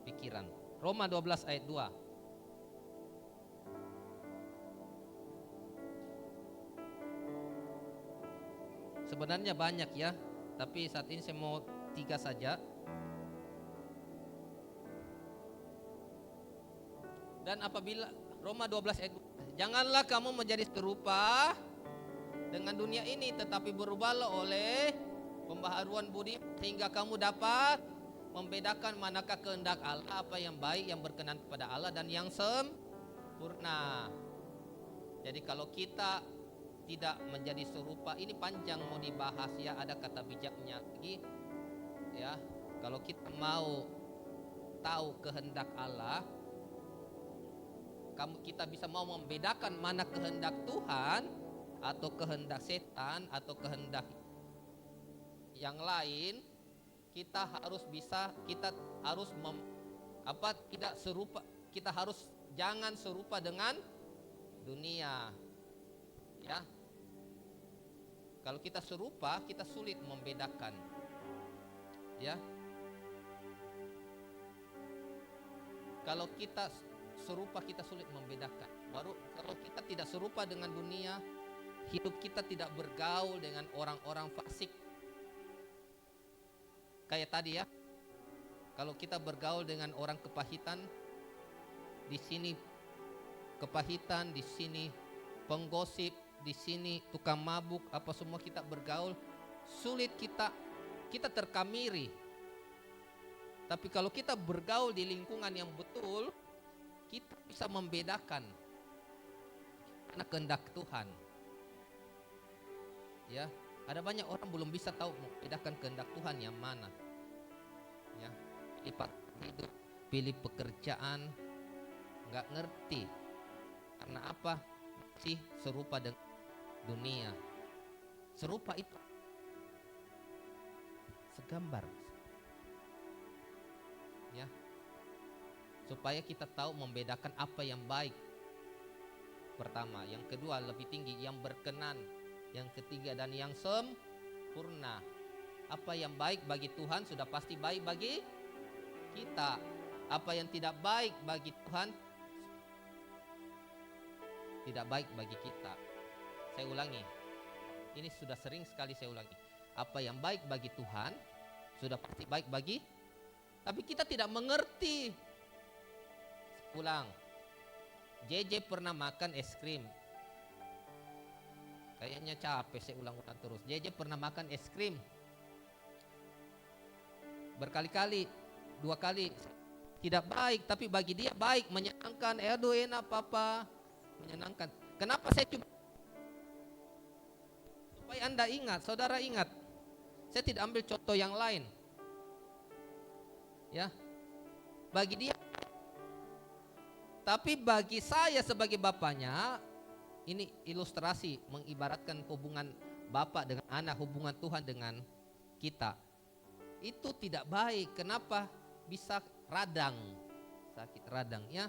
S1: pikiran. Roma 12 ayat 2. Sebenarnya banyak ya, tapi saat ini saya mau 3 saja. Dan apabila Roma 12 ayat 2, janganlah kamu menjadi serupa dengan dunia ini, tetapi berubahlah oleh pembaharuan budi sehingga kamu dapat membedakan manakah kehendak Allah, apa yang baik, yang berkenan kepada Allah dan yang sempurna. Jadi kalau kita tidak menjadi serupa, ini panjang mau dibahas ya, ada kata bijaknya lagi ya. Kalau kita mau tahu kehendak Allah, kita bisa mau membedakan mana kehendak Tuhan atau kehendak setan atau kehendak yang lain, kita harus tidak serupa, kita harus jangan serupa dengan dunia. Ya. Kalau kita serupa, kita sulit membedakan. Ya. Kalau kita serupa, kita sulit membedakan. Baru kalau kita tidak serupa dengan dunia, hidup kita tidak bergaul dengan orang-orang fasik. Kayak tadi ya, kalau kita bergaul dengan orang kepahitan, di sini kepahitan, di sini penggosip, di sini tukang mabuk, apa semua kita bergaul, sulit kita terkamiri. Tapi kalau kita bergaul di lingkungan yang betul, kita bisa membedakan karena kehendak Tuhan. Ya, ada banyak orang belum bisa tahu membedakan kehendak Tuhan yang mana. Ya, pilih hidup, pilih pekerjaan, nggak ngerti. Karena apa? Sih serupa dengan dunia. Serupa itu segambar. Ya. Supaya kita tahu membedakan apa yang baik. Pertama, yang kedua lebih tinggi, yang berkenan, yang ketiga dan yang sempurna. Apa yang baik bagi Tuhan sudah pasti baik bagi kita. Apa yang tidak baik bagi Tuhan tidak baik bagi kita. Saya ulangi. Ini sudah sering sekali saya ulangi. Apa yang baik bagi Tuhan sudah pasti baik bagi, tapi kita tidak mengerti. Ulang. JJ pernah makan es krim. Kayaknya capek saya ulang-ulang terus. JJ pernah makan es krim berkali-kali, 2 kali. Tidak baik, tapi bagi dia baik, menyenangkan. Aduh enak papa. menyenangkan. Kenapa saya cuma supaya Anda ingat, saudara ingat. Saya tidak ambil contoh yang lain. Ya. Bagi dia. Tapi bagi saya sebagai bapaknya, ini ilustrasi mengibaratkan hubungan bapak dengan anak, hubungan Tuhan dengan kita. Itu tidak baik. Kenapa? Bisa radang, sakit radang ya.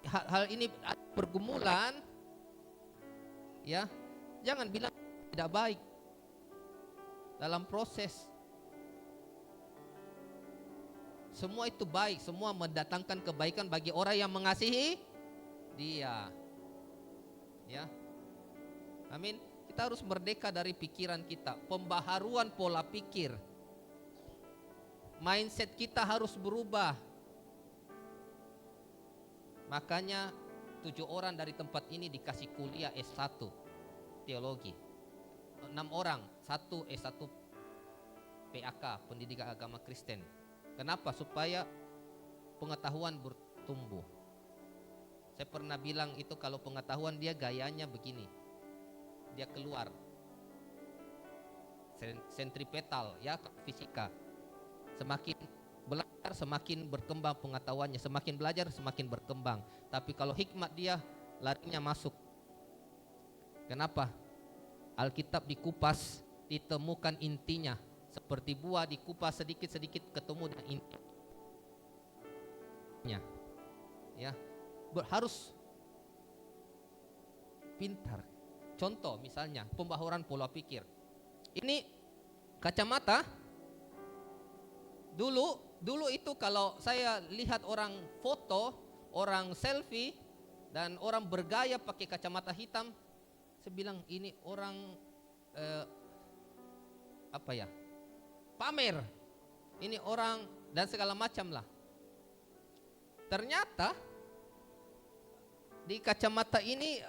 S1: Hal ini ada pergumulan ya. Jangan bilang tidak baik dalam proses. Semua itu baik, semua mendatangkan kebaikan bagi orang yang mengasihi dia. Ya. Amin. Kita harus merdeka dari pikiran kita, pembaharuan pola pikir. Mindset kita harus berubah. Makanya 7 orang dari tempat ini dikasih kuliah S1 teologi. 6 orang, 1 S1 PAK, pendidikan agama Kristen. Kenapa? Supaya pengetahuan bertumbuh. Saya pernah bilang itu kalau pengetahuan dia gayanya begini. Dia keluar. Sentripetal ya, fisika. Semakin belajar semakin berkembang pengetahuannya, semakin belajar semakin berkembang. Tapi kalau hikmat dia larinya masuk. Kenapa? Alkitab dikupas, ditemukan intinya. Seperti buah dikupas sedikit-sedikit ketemu dengan intinya. Ya. Harus pintar. Contoh misalnya pembaharuan pola pikir. Ini kacamata. Dulu itu kalau saya lihat orang foto, orang selfie dan orang bergaya pakai kacamata hitam, saya bilang ini orang pamer. Ini orang dan segala macam lah. Ternyata di kacamata ini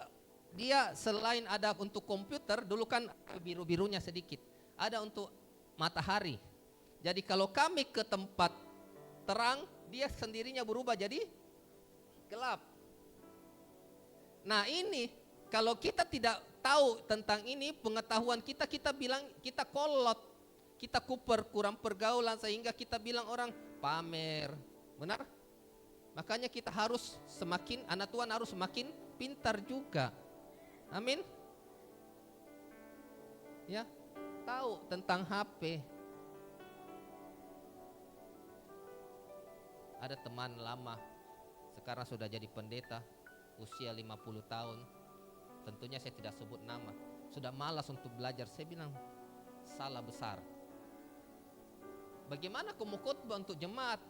S1: dia selain ada untuk komputer, dulu kan biru-birunya sedikit, ada untuk matahari. Jadi kalau kami ke tempat terang, dia sendirinya berubah jadi gelap. Nah ini kalau kita tidak tahu tentang ini, pengetahuan kita bilang kita kolot, kita kurang pergaulan sehingga kita bilang orang pamer. Benar? Makanya kita harus semakin, anak Tuhan harus semakin pintar juga. Amin. Ya, tahu tentang HP. Ada teman lama, sekarang sudah jadi pendeta, usia 50 tahun. Tentunya saya tidak sebut nama. Sudah malas untuk belajar. Saya bilang, salah besar. Bagaimana kamu khotbah untuk jemaat?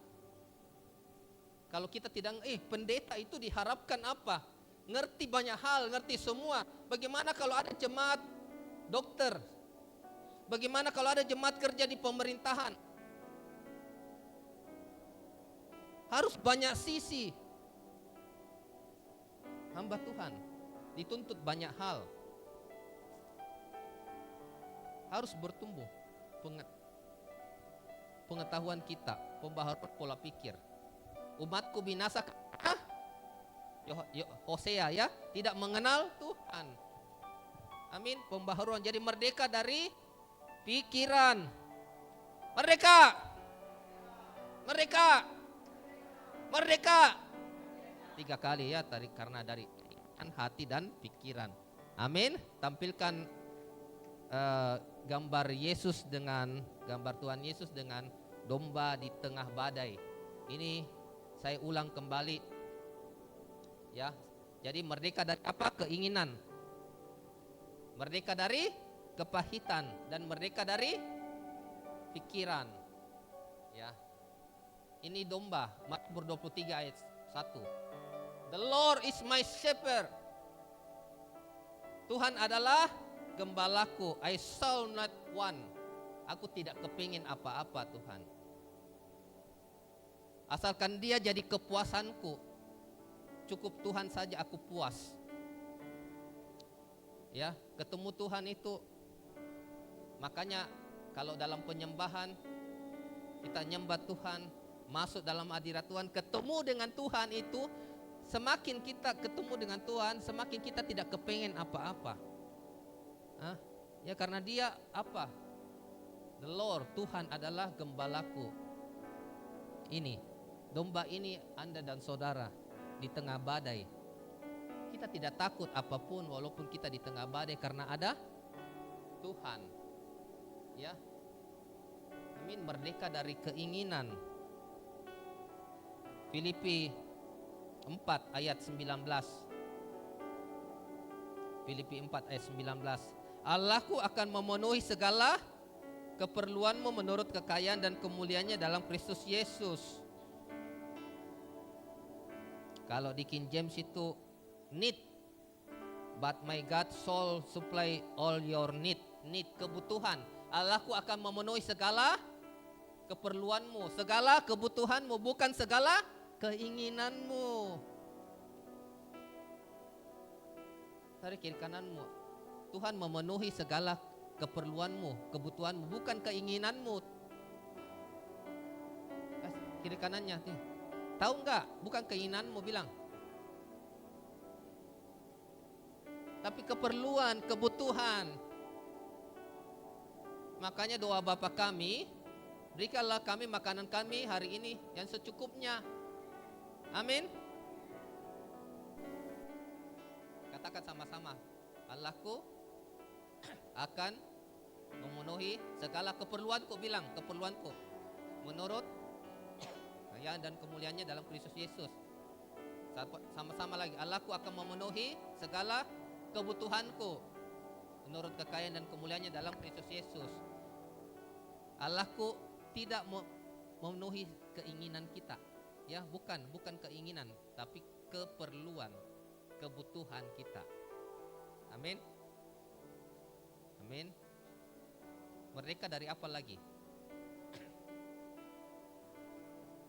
S1: Kalau kita tidak, pendeta itu diharapkan apa? Ngerti banyak hal, ngerti semua. Bagaimana kalau ada jemaat dokter? Bagaimana kalau ada jemaat kerja di pemerintahan? Harus banyak sisi. Hamba Tuhan dituntut banyak hal. Harus bertumbuh pengetahuan kita, pembaharuan pola pikir. Umatku binasa Hosea ya, tidak mengenal Tuhan. Amin. Pembaharuan, jadi merdeka dari pikiran. Merdeka. Merdeka. Merdeka. 3 kali ya, karena dari hati dan pikiran. Amin. Tampilkan gambar Yesus dengan gambar Tuhan Yesus dengan domba di tengah badai. Ini saya ulang kembali. Ya. Jadi merdeka dari apa? Keinginan. Merdeka dari kepahitan dan merdeka dari pikiran. Ya. Ini domba, Mazmur 23 ayat 1. The Lord is my shepherd. Tuhan adalah gembalaku. I shall not want. Aku tidak kepingin apa-apa Tuhan. Asalkan dia jadi kepuasanku. Cukup Tuhan saja aku puas. Ya, ketemu Tuhan itu. Makanya kalau dalam penyembahan kita nyembah Tuhan, masuk dalam hadirat Tuhan, ketemu dengan Tuhan itu Semakin kita ketemu dengan Tuhan, semakin kita tidak kepengen apa-apa. Ya karena Dia apa? The Lord, Tuhan adalah gembalaku. Ini, domba ini Anda dan saudara di tengah badai. Kita tidak takut apapun walaupun kita di tengah badai karena ada Tuhan. Ya. Amin, merdeka dari keinginan. Filipi 4 ayat 19. Filipi 4 ayat 19. Allahku akan memenuhi segala keperluanmu menurut kekayaan dan kemuliaannya dalam Kristus Yesus. Kalau di King James itu need, but my God shall supply all your need. Need, kebutuhan. Allahku akan memenuhi segala keperluanmu, segala kebutuhanmu, bukan segala keinginanmu. Tarik kiri kananmu. Tuhan memenuhi segala keperluanmu, kebutuhanmu, bukan keinginanmu. Kiri kanannya nih. Tahu nggak? Bukan keinginanmu, bilang. Tapi keperluan, kebutuhan. Makanya doa Bapa kami, berikanlah kami makanan kami hari ini yang secukupnya. Amin. Katakan sama-sama. Allahku akan memenuhi segala keperluanku, bilang keperluanku menurut kekayaan dan kemuliaannya dalam Kristus Yesus. Sama-sama lagi. Allahku akan memenuhi segala kebutuhanku menurut kekayaan dan kemuliaannya dalam Kristus Yesus. Allahku tidak memenuhi keinginan kita. Ya, bukan keinginan, tapi keperluan, kebutuhan kita. Amin. Amin. Merdeka dari apa lagi?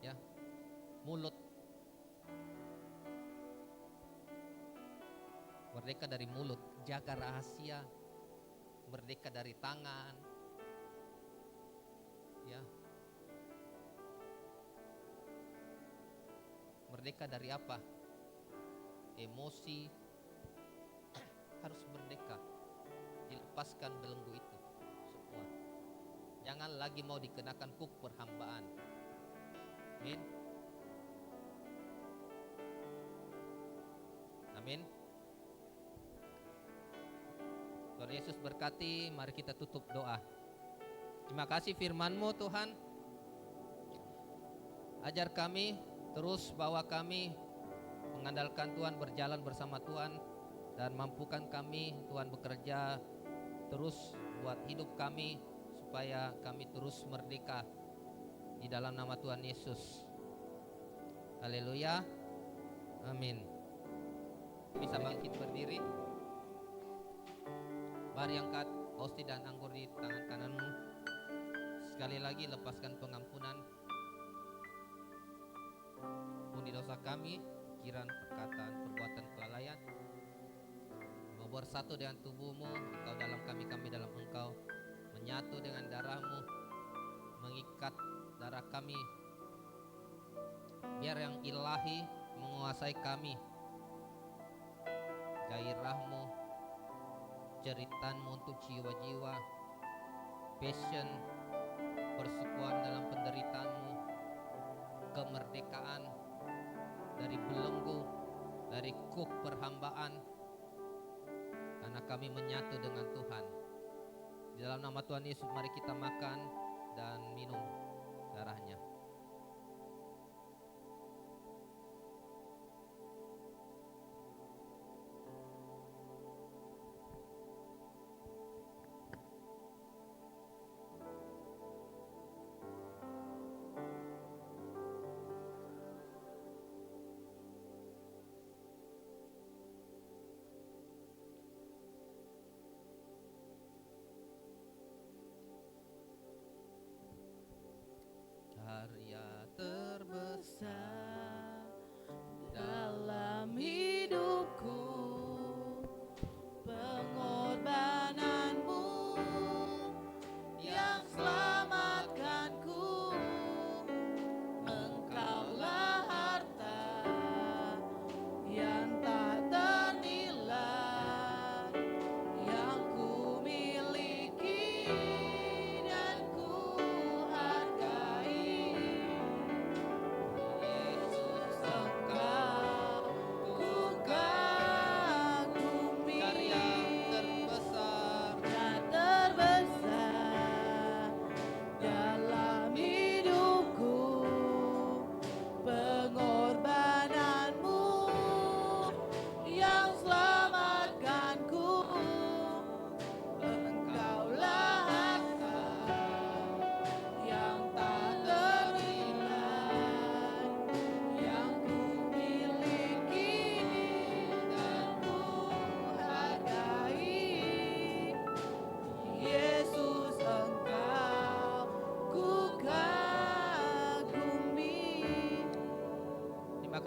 S1: Ya, mulut. Merdeka dari mulut, jaga rahasia. Merdeka dari tangan. Ya. Merdeka dari apa? Emosi. Harus merdeka. Dilepaskan belenggu itu semua. Jangan lagi mau dikenakan kuk perhambaan. Amin. Amin. Tuhan Yesus berkati. Mari kita tutup doa. Terima kasih firman-Mu Tuhan. Ajar kami, terus bawa kami mengandalkan Tuhan, berjalan bersama Tuhan, dan mampukan kami Tuhan bekerja terus buat hidup kami supaya kami terus merdeka di dalam nama Tuhan Yesus. Haleluya. Amin. Bisa bangkit berdiri. Mari angkat hosti dan anggur di tangan kananmu. Sekali lagi lepaskan pengampunan ampuni dosa kami, pikiran, perkataan, perbuatan kelalaian. Mau bersatu dengan tubuhmu, engkau dalam kami, kami dalam engkau. Menyatu dengan darahmu, mengikat darah kami. Biar yang ilahi menguasai kami. Gairahmu, ceritanmu untuk jiwa-jiwa, passion, persekutuan dalam penderitaanmu, kemerdekaan dari belenggu, dari kuk perhambaan, karena kami menyatu dengan Tuhan. Di dalam nama Tuhan Yesus mari kita makan dan minum darahnya.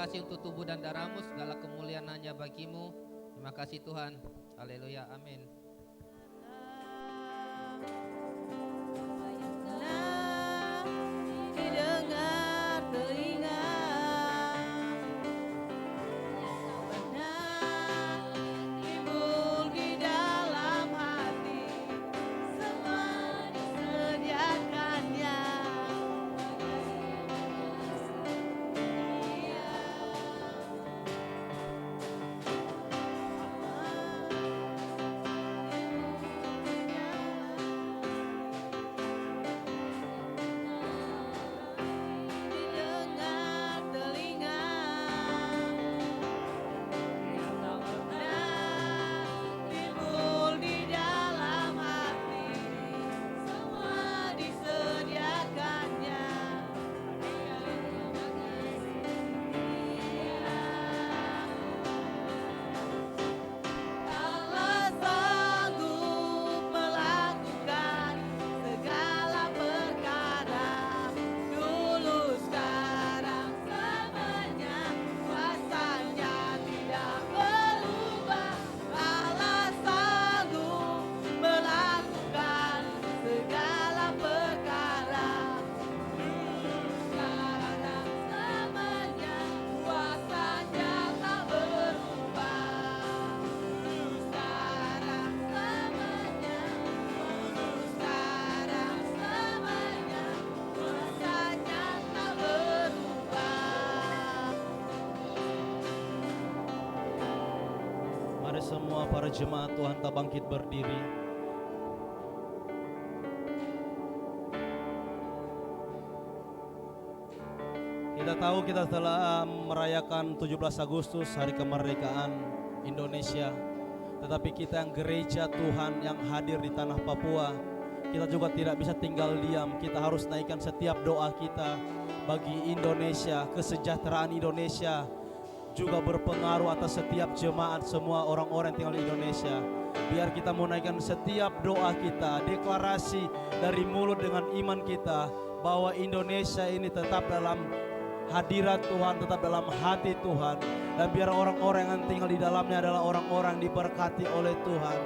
S1: kasih untuk tubuh dan darahmu, segala kemuliaan hanya bagimu. Terima kasih Tuhan. Haleluya, amin.
S2: Didengar telinga, timbul di dalam hati, semua disediakannya. Didengar telinga, timbul di dalam hati, semua disediakannya. Allah sanggup melakukan segala perkara, dulu sekarang semuanya, kuasanya tidak berubah. Allah sanggup melakukan segala perkara, dulu sekarang semuanya, kuasanya tak berubah. Dulu sekarang semuanya, dulu sekarang semuanya, kuasanya tak berubah.
S4: Mari semua para jemaat Tuhan kita bangkit berdiri. Kita tahu kita telah merayakan 17 Agustus hari kemerdekaan Indonesia. Tetapi kita yang gereja Tuhan yang hadir di tanah Papua, kita juga tidak bisa tinggal diam. Kita harus naikkan setiap doa kita bagi Indonesia, kesejahteraan Indonesia juga berpengaruh atas setiap jemaat, semua orang-orang yang tinggal di Indonesia. Biar kita menaikkan setiap doa kita, deklarasi dari mulut dengan iman kita bahwa Indonesia ini tetap dalam hadirat Tuhan, tetap dalam hati Tuhan. Dan biar orang-orang yang tinggal di dalamnya adalah orang-orang diberkati oleh Tuhan.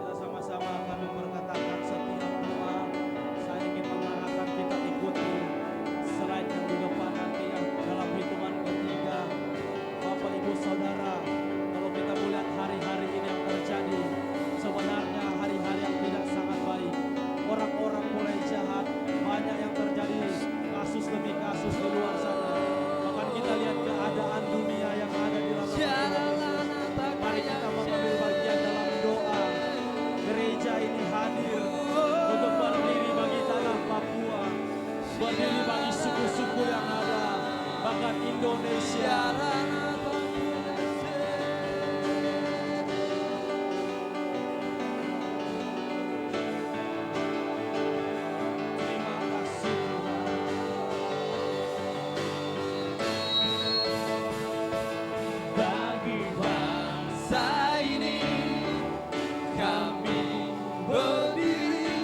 S4: Kita sama-sama akan memperkatakan setiap doa. Saya ingin mengarahkan kita ikuti slide yang di depan nanti ya, dalam hitungan ketiga. Bapak Ibu Saudara, kalau kita melihat hari-hari ini yang terjadi, sebenarnya hari-hari yang tidak sangat baik. Orang-orang mulai jahat, banyak yang terjadi kasus demi kasus di luar sana. Bahkan kita lihat keadaan dunia yang ada di dalam Indonesia. Mari kita mengambil bagian dalam doa. Gereja ini hadir untuk berdiri bagi tanah Papua, berdiri bagi suku-suku yang ada, bahkan Indonesia. Terima kasih Tuhan. Bagi bangsa ini kami berdiri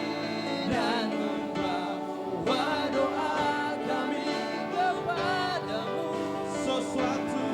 S4: dan membawa doa kami kepadamu. Sesuatu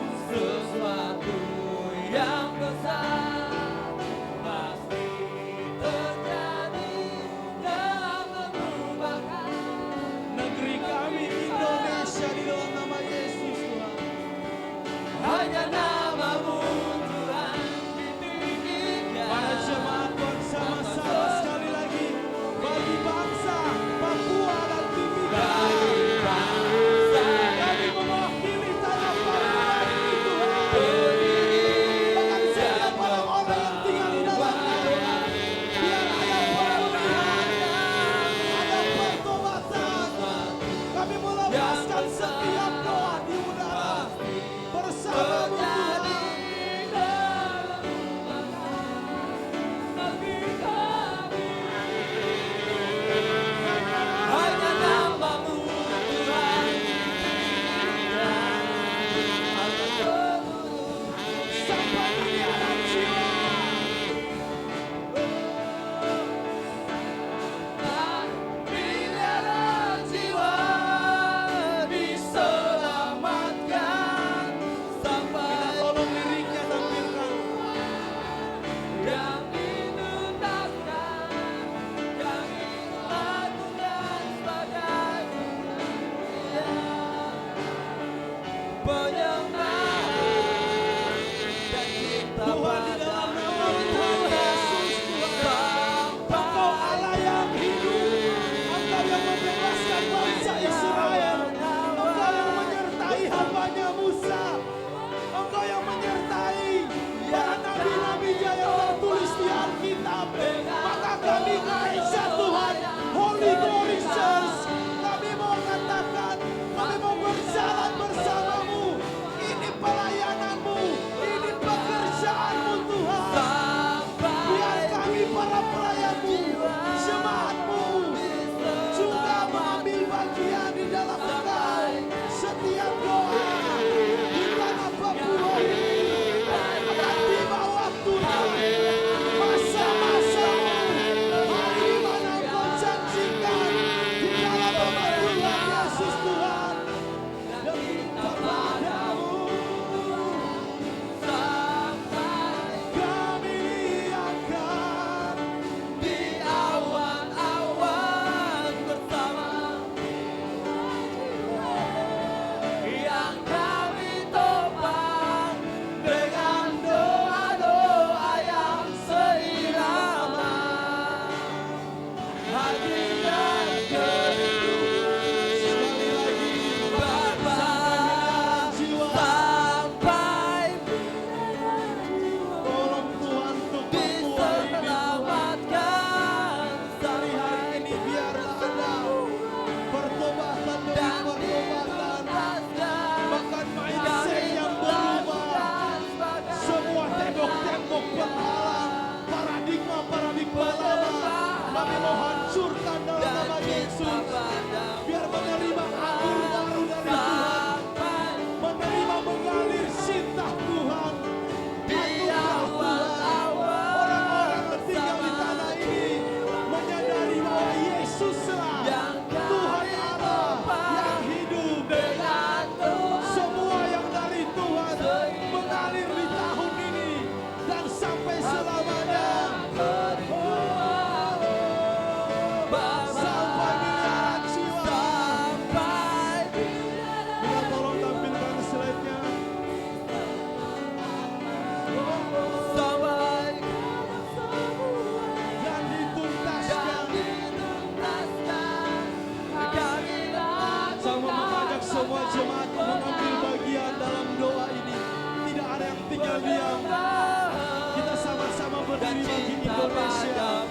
S4: Indonesia,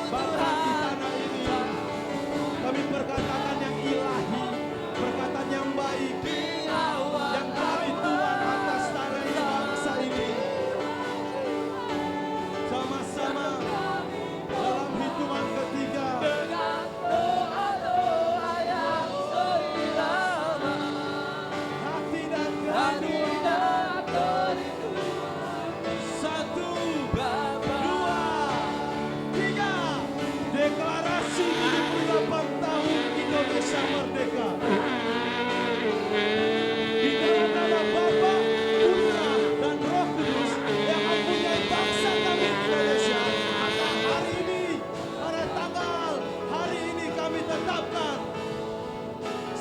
S4: berkati tanah ini. Kami perkatakan yang ilahi, perkataan yang baik, yang dari Tuhan atas tanah ini, bangsa ini. Sama-sama dalam hitungan ketiga. Hati dan kerindu. Satu, dua, tiga. Deklarasi 78 tahun Indonesia merdeka. Di dalam nama Bapa, Putra, dan Roh Kudus yang mempunyai bangsa kami Indonesia. Maka hari ini, pada tanggal hari ini kami tetapkan.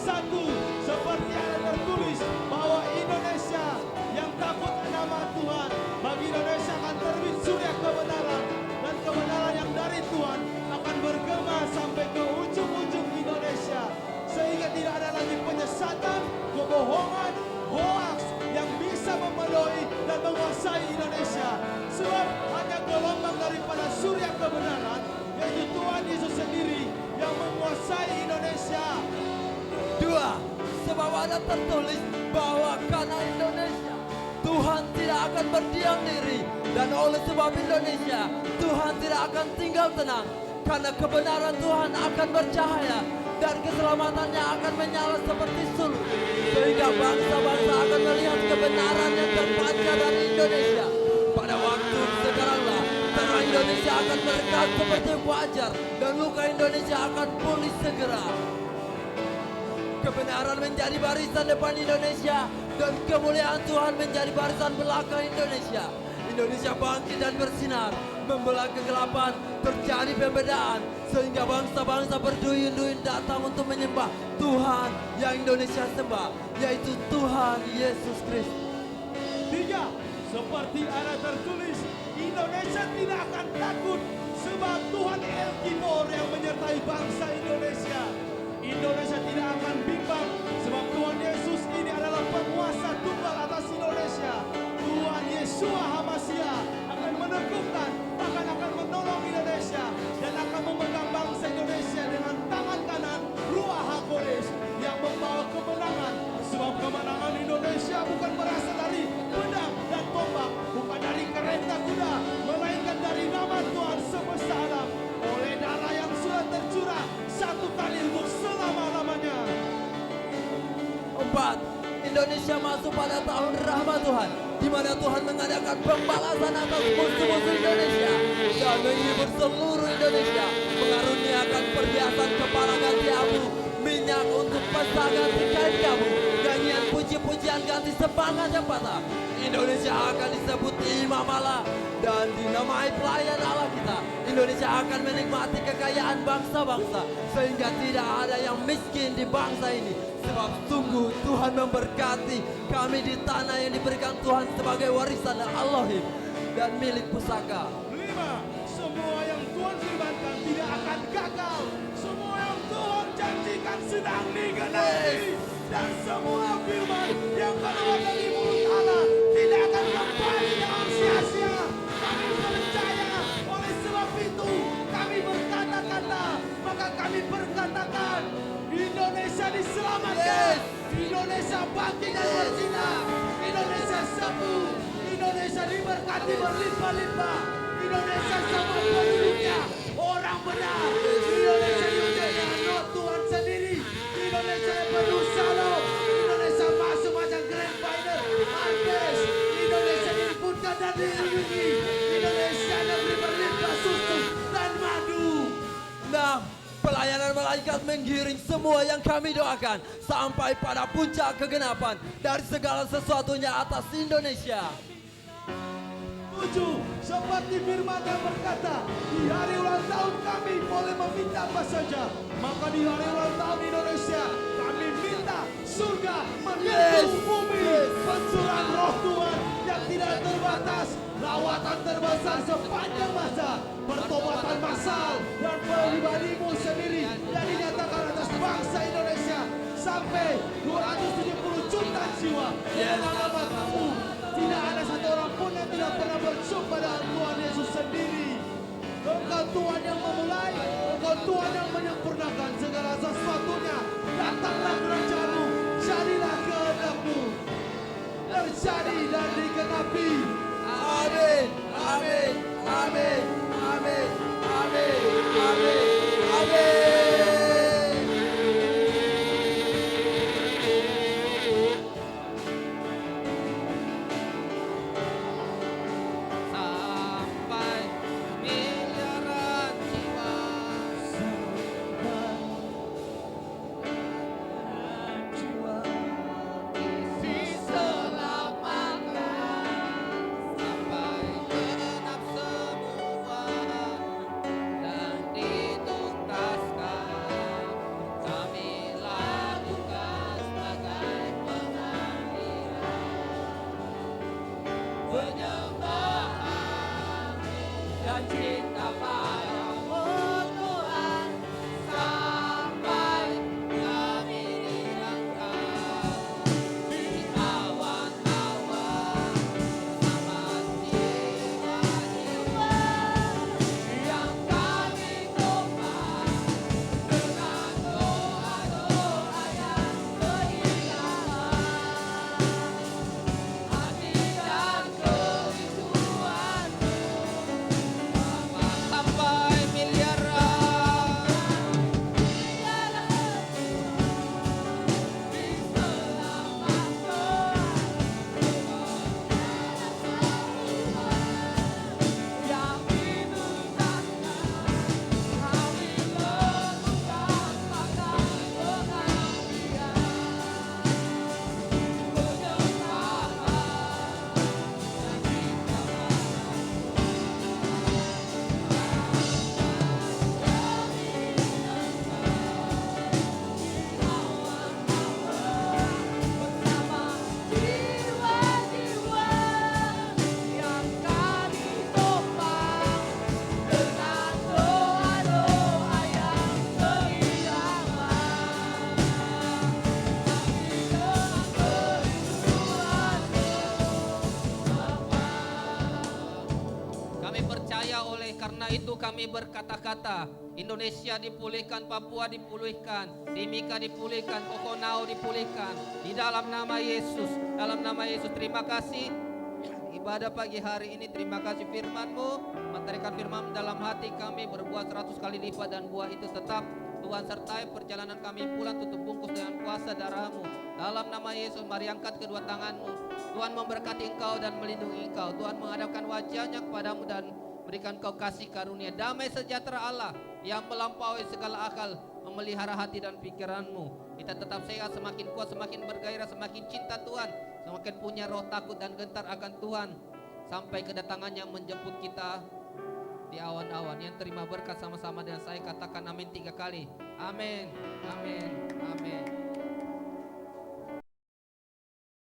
S4: Satu, seperti ada tertulis bahwa Indonesia yang takut nama Tuhan, bagi Indonesia akan terbit surya kebenaran, dan kebenaran yang dari Tuhan akan bergema sampai ke ujung-ujung Indonesia, sehingga tidak ada lagi penyesatan, kebohongan, hoaks yang bisa memenuhi dan menguasai Indonesia. Sebab hanya gelombang daripada surya kebenaran, yaitu Tuhan Yesus sendiri yang menguasai Indonesia.
S5: Dua, sebab ada tertulis bahwa karena Indonesia Tuhan tidak akan berdiam diri, dan oleh sebab Indonesia Tuhan tidak akan tinggal tenang, karena kebenaran Tuhan akan bercahaya dan keselamatannya akan menyala seperti sulur, sehingga bangsa-bangsa akan melihat kebenaran yang terpancar dari Indonesia. Pada waktu sekaranglah terang Indonesia akan merekat seperti fajar, dan luka Indonesia akan pulih segera. Kebenaran menjadi barisan depan Indonesia, dan kemuliaan Tuhan menjadi barisan belakang Indonesia. Indonesia bangkit dan bersinar, membelah kegelapan, terjadi pembedaan, sehingga bangsa-bangsa berduyun-duyun datang untuk menyembah Tuhan yang Indonesia sembah, yaitu Tuhan Yesus Kristus.
S4: Tiga, seperti ada tertulis, Indonesia tidak akan takut, sebab Tuhan El Gibor yang menyertai bangsa Indonesia. Indonesia tidak akan bimbang, sebab Tuhan Yesus ini adalah penguasa tunggal atas Indonesia. Tuhan Yeshua HaMashiach akan meneguhkan, bahkan akan menolong Indonesia, dan akan memegang bangsa Indonesia dengan tangan kanan Ruach HaKodesh yang membawa kemenangan. Sebab kemenangan Indonesia bukan berasal dari pedang dan tombak, bukan dari kereta kuda, melainkan dari nama Tuhan semesta alam, oleh darah yang sudah tercurah satu kali untuk selama-lamanya.
S5: Empat, Indonesia masuk pada tahun rahmat Tuhan, di mana Tuhan mengadakan pembalasan atas musuh-musuh Indonesia dan menghibur seluruh Indonesia, mengaruniakan perhiasan kepala ganti abu, minyak untuk pesta ganti kain kamu, nyanyian puji-pujian ganti semangat yang patah. Indonesia akan disebut Imam Allah dan dinamai pelayan Allah kita. Indonesia akan menikmati kekayaan bangsa-bangsa, sehingga tidak ada yang miskin di bangsa ini. Sebab sungguh Tuhan memberkati kami di tanah yang diberikan Tuhan sebagai warisan Allahim dan milik pusaka.
S4: 5. Semua yang Tuhan firmankan tidak akan gagal. Semua yang Tuhan janjikan sedang digenapi. Dan semua firman yang keluar dari mulut Allah tidak akan kembali dengan sia-sia. Kami percaya, oleh sebab itu kami berkata-kata, maka kami berkatakan, Indonesia diselamatkan, Indonesia bangkit dan bersinar, Indonesia sembuh, Indonesia diberkati berlimpah-limpah, Indonesia sama penduduknya orang benar, Indonesia diuji dengan roh Tuhan sendiri, Indonesia yang penuh shalom, Indonesia masuk macam Grand Finder, Andes, Indonesia diliputkan dan dilindungi, Indonesia negeri berlimpah susu dan madu.
S5: 6. Pelayanan malaikat menggiring semua yang kami doakan sampai pada puncak kegenapan dari segala sesuatunya atas Indonesia.
S4: 7. Seperti firman yang berkata, di hari ulang tahun kami boleh meminta apa saja. Maka di hari ulang tahun Indonesia kami minta surga menyentuh bumi, pencurahan roh Tuhan yang tidak terbatas, lawatan terbesar sepanjang masa, pertobatan massal dan pribadimu sendiri yang dinyatakan atas bangsa Indonesia sampai 270 juta jiwa yang mengamat kamu. Tidak ada satu orang pun yang tidak pernah berjumpa dengan Tuhan Yesus sendiri. Engkau Tuhan yang memulai, Engkau Tuhan yang menyempurnakan segala sesuatunya. Datanglah kerajaan-Mu, jadilah kehendak-Mu, terjadi dan dikenapi.
S5: Amin, amin, amin, amin, amin, amin, amin.
S1: Sampai miliaran jiwa diselamatkan, sampai genap semua dan dituntaskan. Kami lakukan sebagai penyembahan dan cinta padamu Tuhan, sampai kami dirangkap di awan-awan bersama jiwa-jiwa yang kami topang dengan doa-doa yang beriman, hati dan kerinduan sampai miliaran yang dituntaskan. Kami lakukan sebagai pengabdian, penyembahan dan cinta bersama jiwa-jiwa yang kami topang dengan doa-doa yang beriman, hati dan kerinduan Kami percaya, oleh karena itu kami berkata-kata, Indonesia dipulihkan, Papua dipulihkan, Timika dipulihkan, Kokonau dipulihkan. Di dalam nama Yesus, dalam nama Yesus. Terima kasih ibadah pagi hari ini. Terima kasih firman-Mu. Materikan firman dalam hati kami, berbuah 100 kali lipat, dan buah itu tetap. Tuhan sertai perjalanan kami pulang, tutup bungkus dengan kuasa darah-Mu. Dalam nama Yesus, mari angkat kedua tangan-Mu. Tuhan memberkati engkau dan melindungi engkau. Tuhan menghadapkan wajahnya kepadamu dan berikan kau kasih karunia. Damai sejahtera Allah yang melampaui segala akal memelihara hati dan pikiranmu. Kita tetap sehat, semakin kuat, semakin bergairah, semakin cinta Tuhan, semakin punya roh takut dan gentar akan Tuhan, sampai kedatangannya menjemput kita di awan-awan. Yang terima berkat sama-sama dengan saya katakan amin 3 kali. Amin, amin, amin.